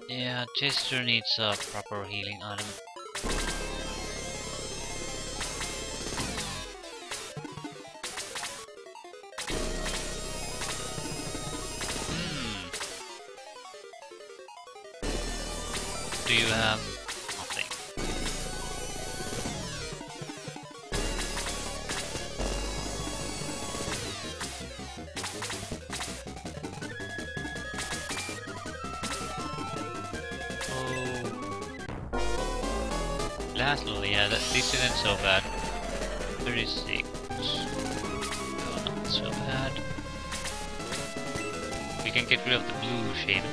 Yeah, Chester needs a proper healing item. Do you have nothing? Oh, lastly, yeah, this isn't so bad. 36. No, not so bad. We can get rid of the blue shaman.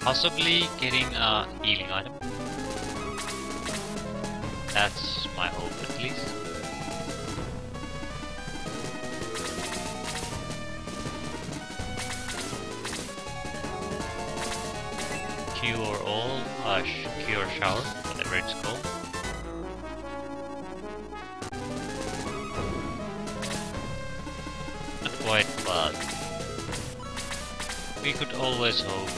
Possibly getting a healing item. That's my hope, at least. Cure all, cure shower, whatever it's called. Not quite, but we could always hope.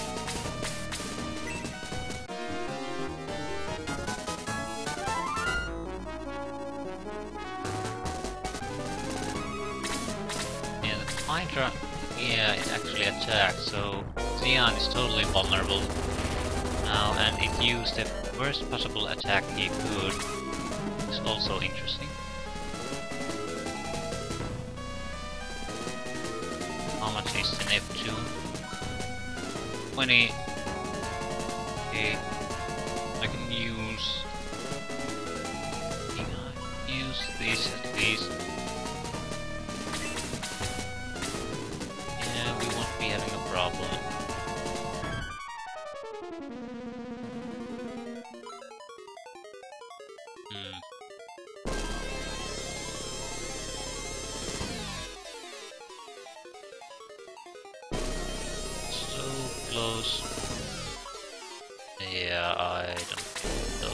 Hydra, yeah, it actually attacked, so Zeon is totally vulnerable now, and it used the worst possible attack he could. It's also interesting. How much is the Neptune? 20. Okay, I can use this at least. Be having a problem. So close. Yeah, I don't think so.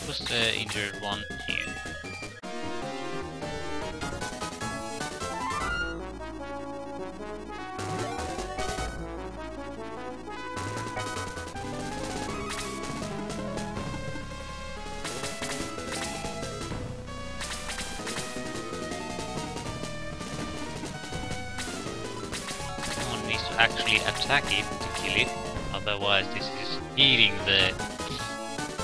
Who's the injured one here? Someone needs to actually attack it to kill it, otherwise this is healing the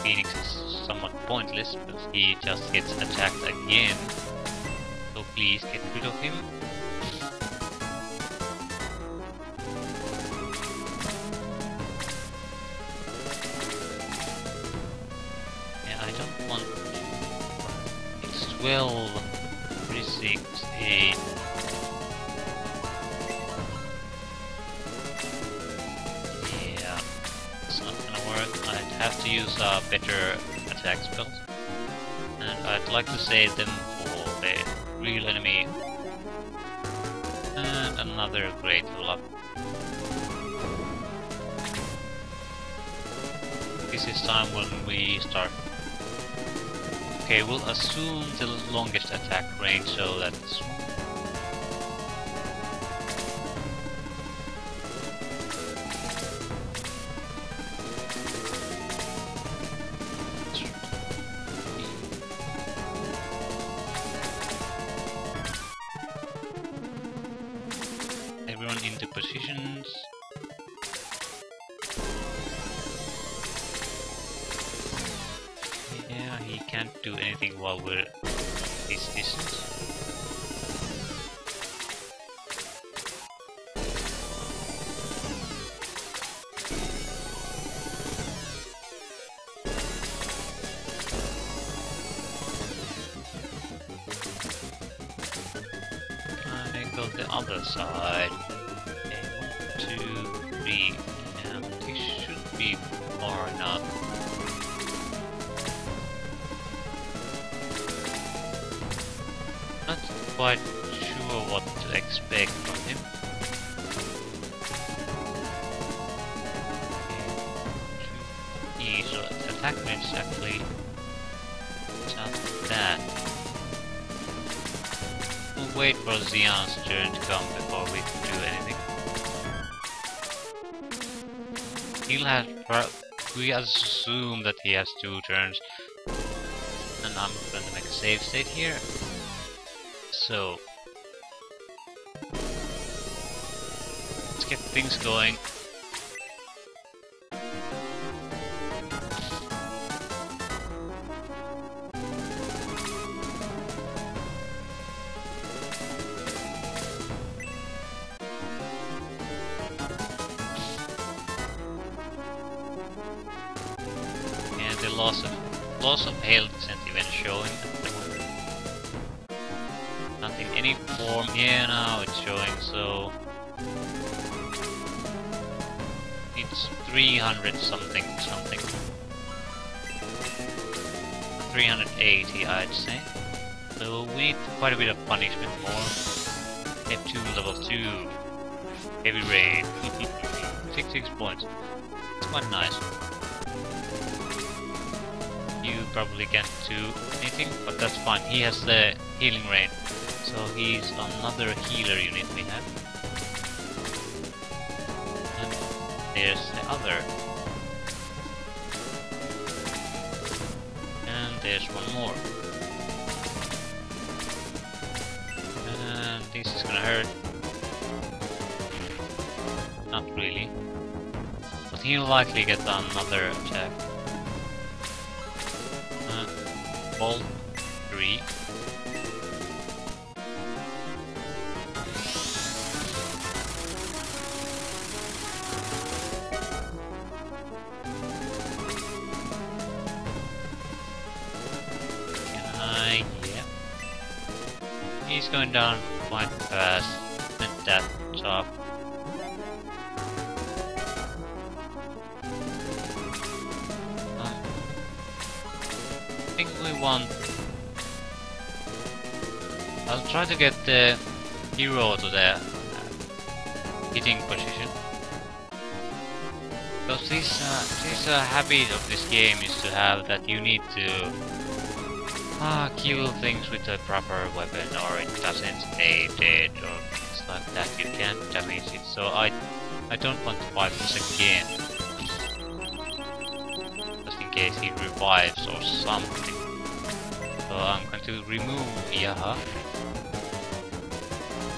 Phoenix is somewhat pointless because he just gets attacked again. So please get rid of him. Yeah, I don't want... It's 12, 36, 8... have to use a better attack spell, and I'd like to save them for the real enemy and another great level up. This is time when we start. Okay, we'll assume the longest attack range, so that's into positions. Yeah, he can't do anything while we're this distance. I go the other side. 1, 2, 3, yeah. be more enough. Not quite sure what to expect from him. Okay, so the attack rate is actually not that. We'll wait for Zeon's turn to come before we do anything. He'll have. We assume that he has 2 turns, and I'm going to make a save state here. So let's get things going. And the loss of health isn't even showing at the moment. Nothing, any form. Yeah, now it's showing, so it's 300 something. 380, I'd say. So we need quite a bit of punishment more. F2 level 2. Heavy rain. 66 points. It's quite nice. You probably can't do anything, but that's fine. He has the healing rain. So he's another healer unit we have. And there's the other. And there's one more. And this is gonna hurt. Not really. But he'll likely get another attack. Bolt 3. Yeah. He's going down quite fast. And that top. I think we want. I'll try to get the hero to the hitting position. Because this habit of this game is to have that you need to kill things with the proper weapon, or it doesn't stay dead, or things like that. You can't damage it. So I don't want to fight this again. In case he revives or something. So I'm going to remove Yaha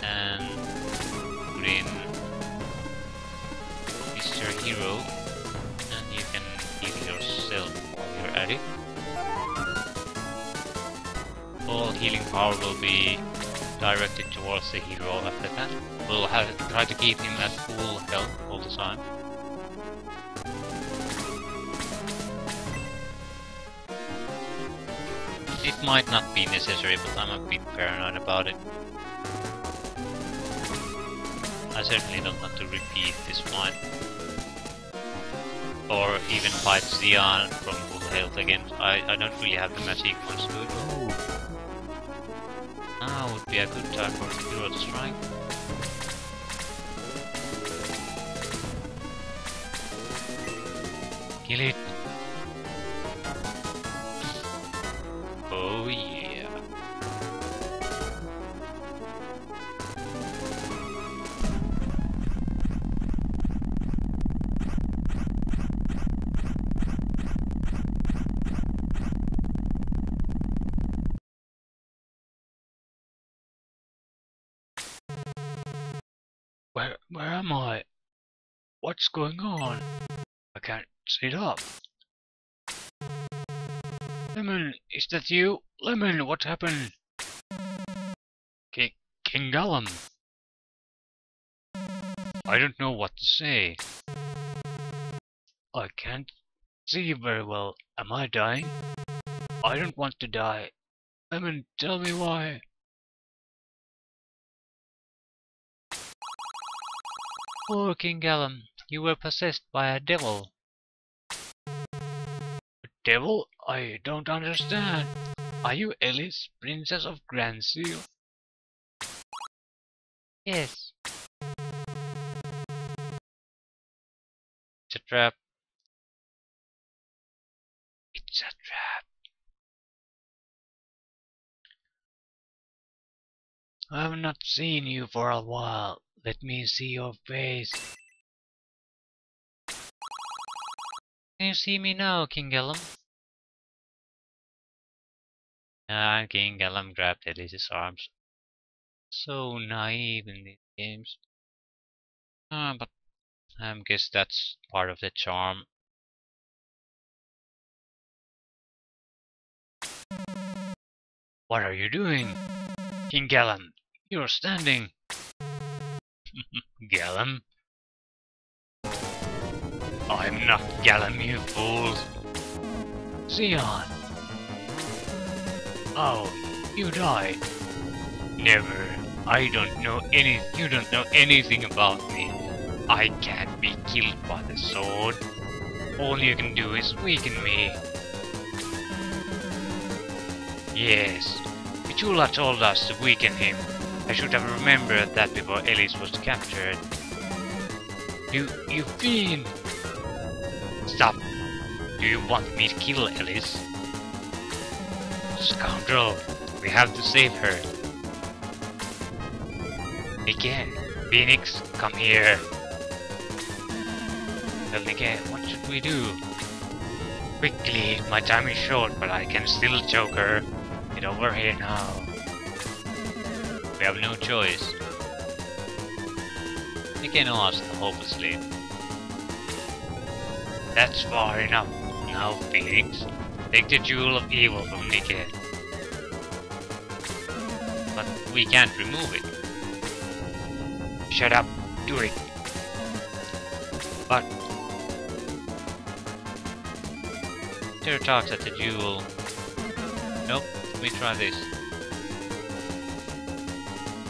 and put in Mr. Hero, and you can heal yourself while you're at it. All healing power will be directed towards the hero after that. We'll try to keep him at full health all the time. It might not be necessary, but I'm a bit paranoid about it. I certainly don't want to repeat this fight. Or even fight Zeon from full health again. I don't really have the magic ones to do it. Oh. Now would be a good time for the hero to strike. Kill it! Oh yeah. Where am I? What's going on? I can't sit up. Lemon, is that you? Lemon, what happened? King Galam. I don't know what to say. I can't see very well. Am I dying? I don't want to die. Lemon, tell me why. Oh, King Galam, you were possessed by a devil. Devil, I don't understand. Are you Alice, Princess of Grand Seal? Yes. It's a trap. It's a trap. I have not seen you for a while. Let me see your face. Can you see me now, King Galam? King Galam grabbed Alice's arms. So naive in these games. But I guess that's part of the charm. What are you doing? King Galam, you're standing. Galam? I'm not Galam, you fools. Zeon. Oh, you died. Never. I don't know you don't know anything about me. I can't be killed by the sword. All you can do is weaken me. Yes, Pichula told us to weaken him. I should have remembered that before Alice was captured. You fiend! Stop! Do you want me to kill Alice? Scoundrel! We have to save her. Nike, Phoenix, come here. Well, Nike, what should we do? Quickly, my time is short, but I can still choke her. Get over here now. We have no choice. Nike asked hopelessly. That's far enough. Now, Phoenix, take the Jewel of Evil from Nike. But we can't remove it. Shut up, do it. But Peter talks at the jewel. Nope, let me try this.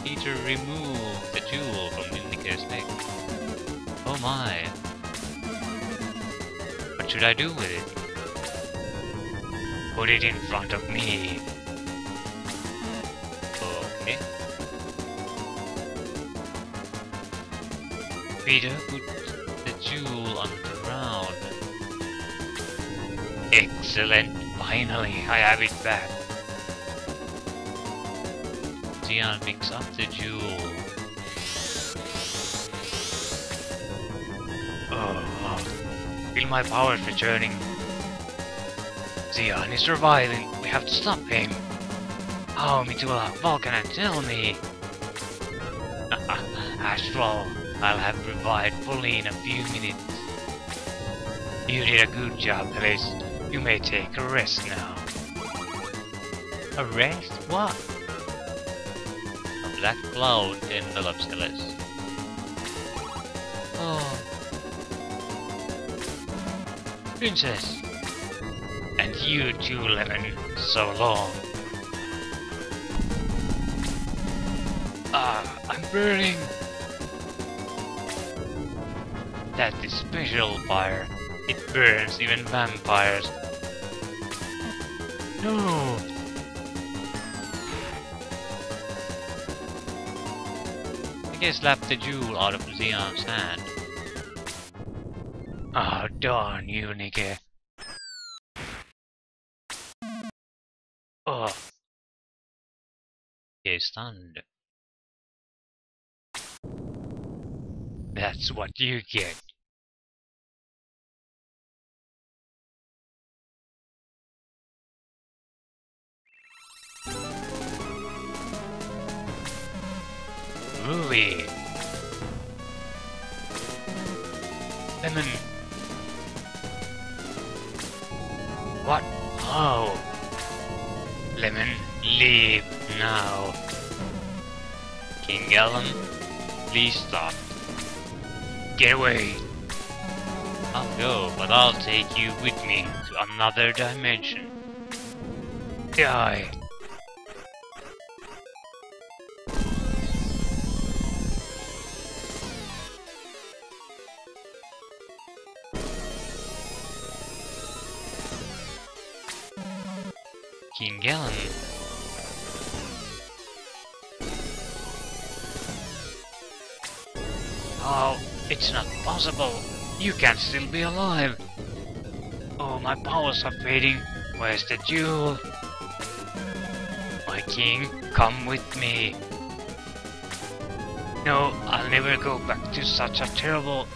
Peter remove the jewel from Nike's neck. Oh my. What should I do with it? Put it in front of me. Okay. Peter, put the jewel on the ground. Excellent! Finally, I have it back. Zeon picks up the jewel. Oh, feel my powers returning. Zeon is reviving. We have to stop him. Oh, Mitula, Vulcan, tell me. Astral, I'll have revived fully in a few minutes. You did a good job, Alice. You may take a rest now. A rest? What? A black cloud envelops Alice. Oh. Princess. And you too, Lemon. So long. I'm burning. That is special fire. It burns even vampires. No! Nike slapped the jewel out of Zeon's hand. Oh, darn you, Nike. Oh. He is stunned. That's what you get. Ruby. Lemon. What? How? Lemon, leave now. King Galam, please stop. Get away. I'll go, but I'll take you with me to another dimension. Die. King Galam. Oh, it's not possible. You can't still be alive. Oh, my powers are fading. Where's the jewel? My king, come with me. No, I'll never go back to such a terrible...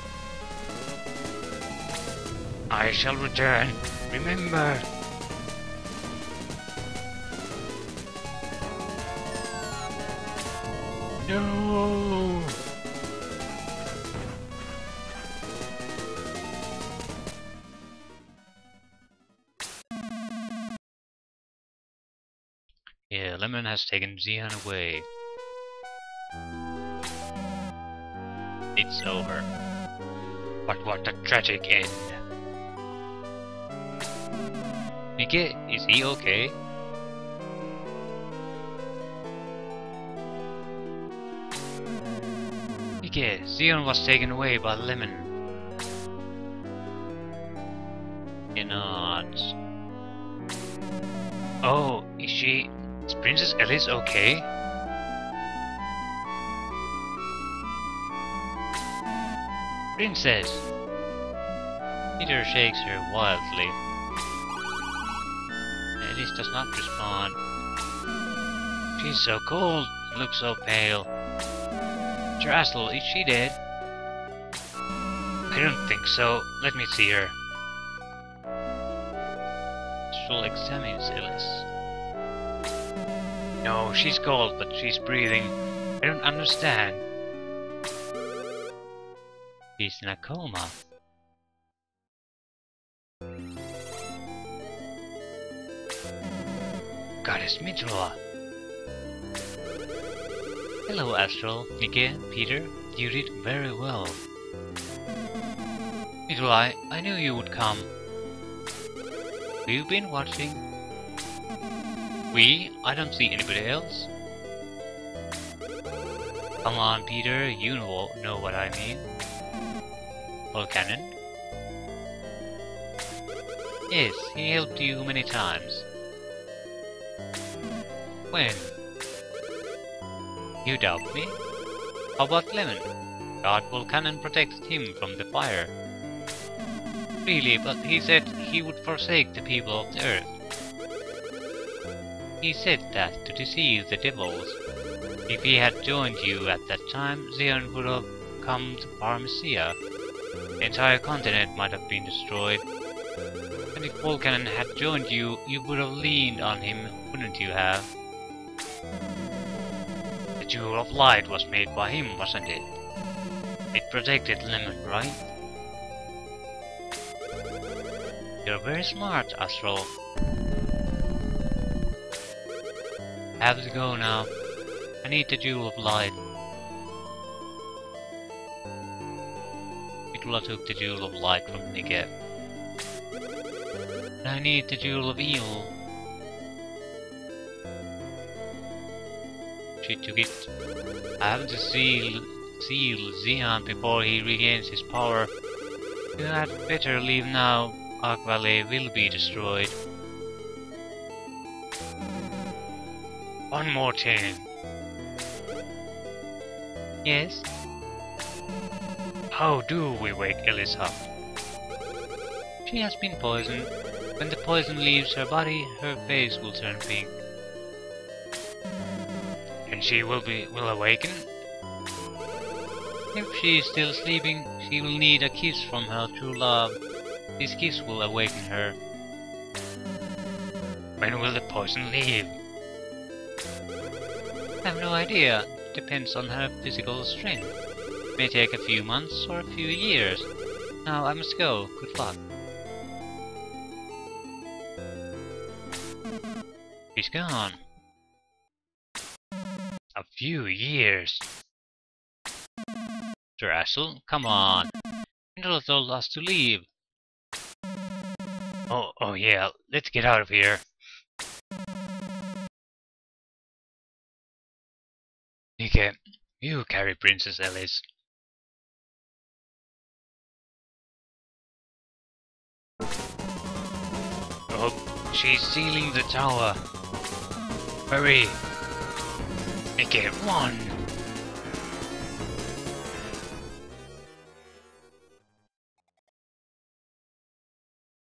I shall return. Remember. No. Yeah, Lemon has taken Zeon away. It's over. But what a tragic end. Nike, is he okay? Nike, Zeon was taken away by Lemon. Cannot. Oh, is Princess Alice okay? Princess! Peter shakes her wildly. Alice does not respond. She's so cold, looks so pale. Drassel, is she dead? I don't think so. Let me see her. Drassel examines Alice. No, she's cold, but she's breathing. I don't understand. She's in a coma. Goddess Midrola. Hello, Astral, Nike, Peter. You did very well. Midrola, I knew you would come. We've been watching. We? I don't see anybody else. Come on, Peter, you know what I mean. Volcanon? Yes, he helped you many times. When? You doubt me? How about Lemon? God Volcanon protects him from the fire. Really, but he said he would forsake the people of the earth. He said that to deceive the devils. If he had joined you at that time, Zeon would have come to Pharmacia. The entire continent might have been destroyed. And if Volcanon had joined you, you would have leaned on him, wouldn't you have? The Jewel of Light was made by him, wasn't it? It protected Lemon, right? You're very smart, Astral. I have to go now. I need the Jewel of Light. Midrola took the Jewel of Light from Nike. And I need the Jewel of Evil. She took it. I have to seal Zeon before he regains his power. You had better leave now. Ark Valley will be destroyed. One more thing. Yes? How do we wake Alice up? She has been poisoned. When the poison leaves her body, her face will turn pink. And she will awaken? If she is still sleeping, she will need a kiss from her true love. This kiss will awaken her. When will the poison leave? I have no idea. Depends on her physical strength. May take a few months or a few years. Now I must go. Good luck. He's gone. A few years. Drassel, come on. Midrola told us to leave. Oh yeah, let's get out of here. Nike, you carry Princess Alice. Oh, She's sealing the tower. Hurry! Nike, run!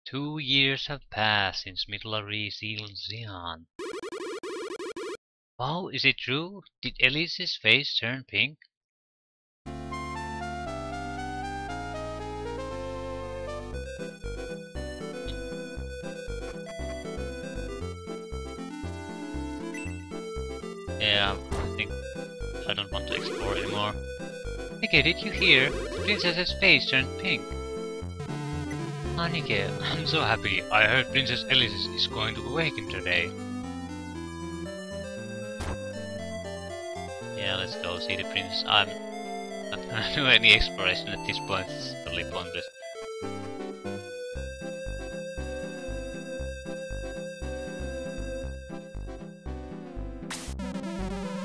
Two years have passed since Mitla resealed Zeon. Wow, is it true? Did Elise's face turn pink? Yeah, I think I don't want to explore anymore. Nike, did you hear? The princess's face turned pink. Oh, Nike, I'm so happy. I heard Princess Elise is going to awaken today. Yeah, let's go see the princess. I'm not gonna do any exploration at this point. It's totally pointless.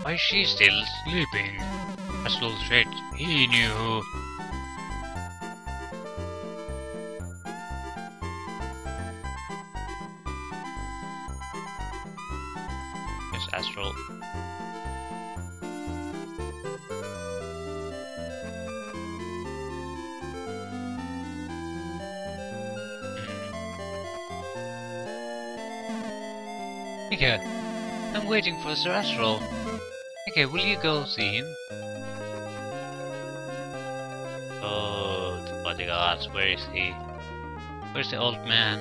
Why is she still sleeping? Astral threat. He knew. Yes, Astral. Okay, I'm waiting for Sir Astral. Okay, will you go see him? Oh, the bodyguards, where is he? Where's the old man?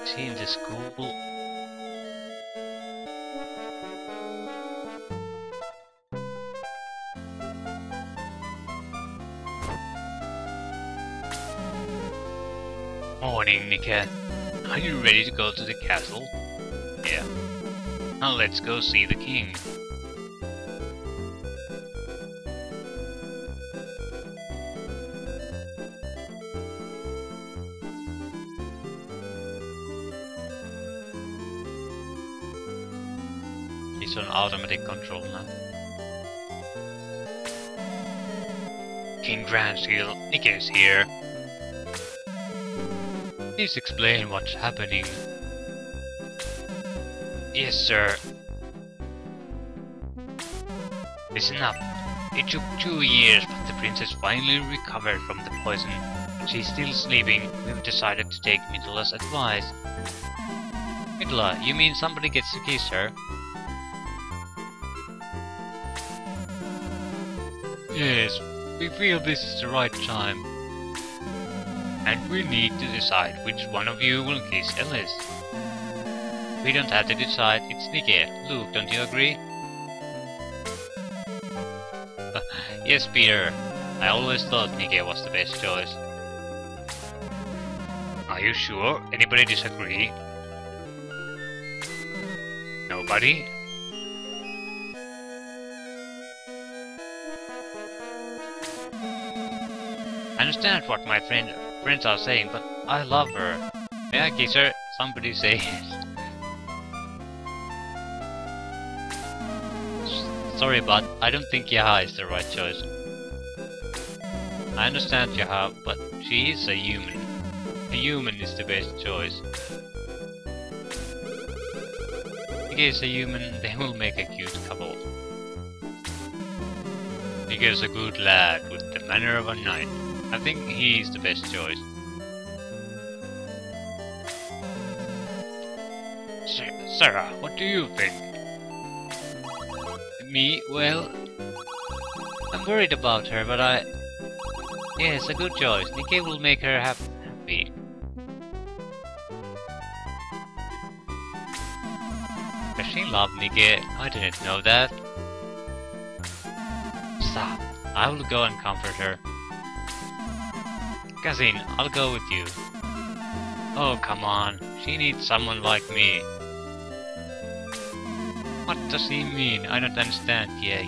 Is he in the school? Morning, Nika. Are you ready to go to the castle? Yeah. Now let's go see the king. He's on automatic control now. King Grand Seal, Nika is here. Please explain what's happening. Yes, sir. Listen up. It took 2 years, but the princess finally recovered from the poison. She's still sleeping. We've decided to take Mitla's advice. Mitla, you mean somebody gets to kiss her? Yes, we feel this is the right time. And we need to decide which one of you will kiss Elise. We don't have to decide, it's Nike. Luke, don't you agree? Yes, Peter. I always thought Nike was the best choice. Are you sure? Anybody disagree? Nobody? I understand what my friends are saying, but I love her. May I kiss her? Somebody say yes. Sorry, but I don't think Yaha is the right choice. I understand Yaha, but she is a human. A human is the best choice. If he is a human, they will make a cute couple. He is a good lad with the manner of a knight. I think he is the best choice. Sarah, what do you think? Me? Well, I'm worried about her, but yes, a good choice. Nike will make her happy. Does she love Nike? I didn't know that. Stop. I will go and comfort her. Cousin, I'll go with you. Oh, come on. She needs someone like me. What does he mean? I don't understand. Yeah,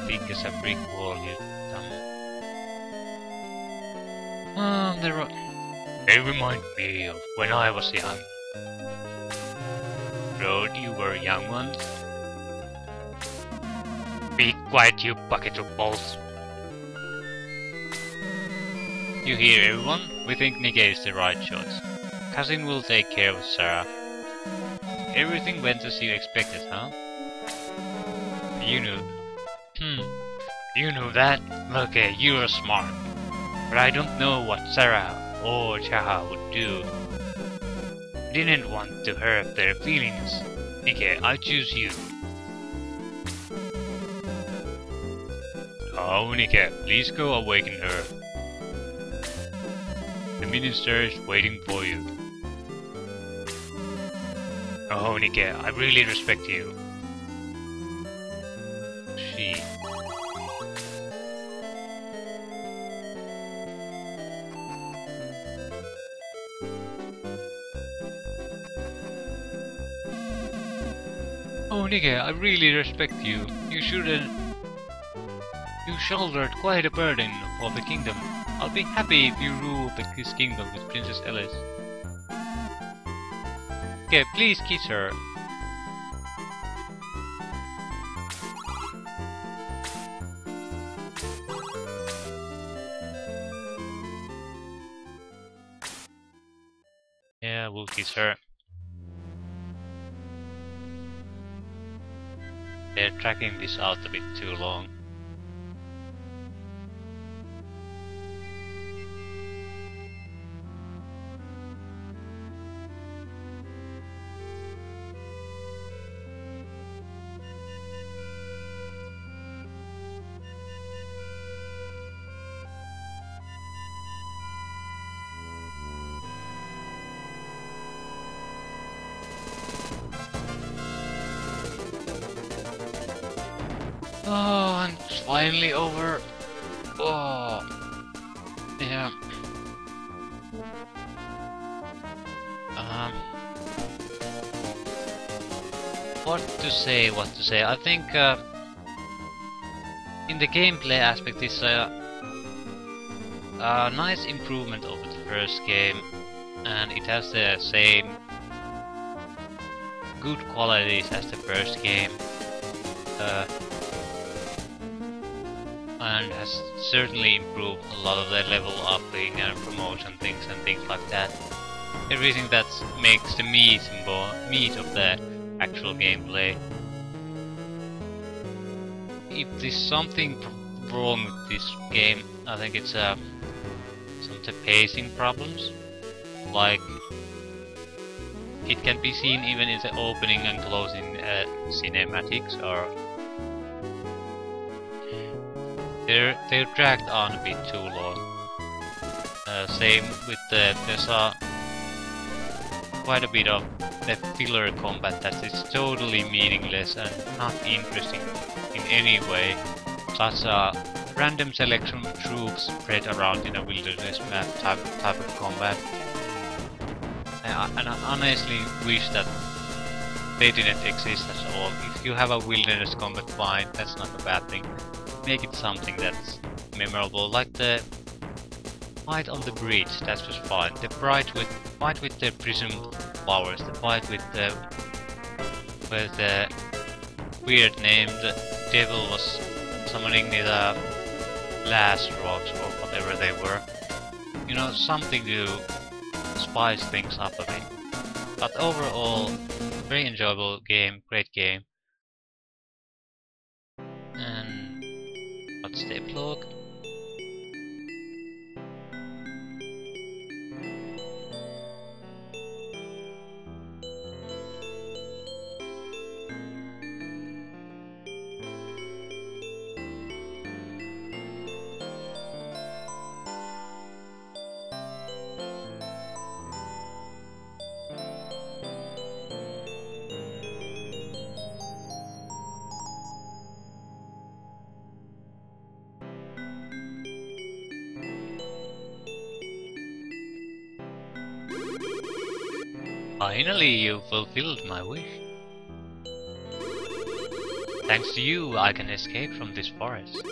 big as a brick wall, you dumb. They remind me of when I was young. Rod, you were young once? Be quiet, you bucket of balls. You hear everyone? We think Nikkei is the right choice. Cousin will take care of Sarah. Everything went as you expected, huh? You knew. You knew that? Okay, you're smart. But I don't know what Sarah or Chaha would do. Didn't want to hurt their feelings. Nikkei, I choose you. Oh, Nikkei, please go awaken her. The minister is waiting for you. Oh, Nikkei, I really respect you. She. Oh, Nikkei, I really respect you. You shouldered quite a burden for the kingdom. I'll be happy if you rule this kingdom with Princess Alice. Okay, please kiss her. Yeah, we'll kiss her. They're dragging this out a bit too long. Oh, and it's finally over. Oh, yeah. What to say? I think in the gameplay aspect, it's a nice improvement over the first game, and it has the same good qualities as the first game. And has certainly improved a lot of the level upping and promotion things and things like that. Everything that makes the meat of the actual gameplay. If there's something wrong with this game, I think it's some of the pacing problems. Like, it can be seen even in the opening and closing cinematics, or they're dragged on a bit too long. Same with there's quite a bit of the filler combat that is totally meaningless and not interesting in any way. Such a random selection of troops spread around in a wilderness map type of combat. And I honestly wish that they didn't exist at all. If you have a wilderness combat, fine, that's not a bad thing. Make it something that's memorable, like the fight on the bridge, that was fun. The fight with the prism flowers, the fight with the where the weird named devil was summoning the last rocks or whatever they were. You know, something to spice things up a bit. But overall, very enjoyable game, great game. And what's the epilogue? Finally, you fulfilled my wish. Thanks to you, I can escape from this forest.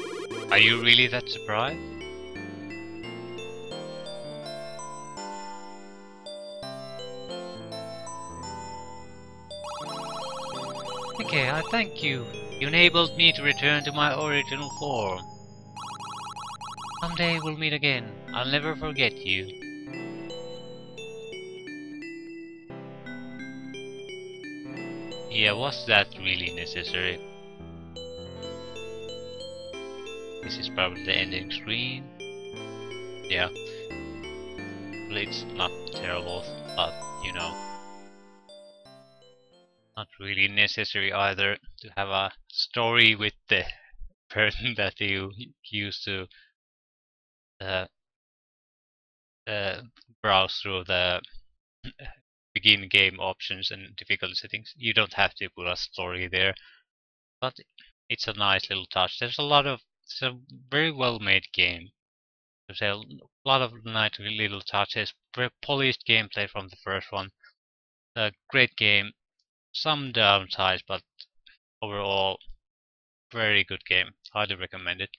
Are you really that surprised? Okay, I thank you. You enabled me to return to my original form. Someday we'll meet again. I'll never forget you. Yeah, was that really necessary? This is probably the ending screen. Yeah, well, it's not terrible, but you know, not really necessary either to have a story with the person that you used to uh, uh, browse through the begin game options and difficulty settings. You don't have to put a story there, but it's a nice little touch. It's a very well made game. There's a lot of nice little touches, very polished gameplay from the first one. A great game, some downsides, but overall, very good game. Highly recommend it.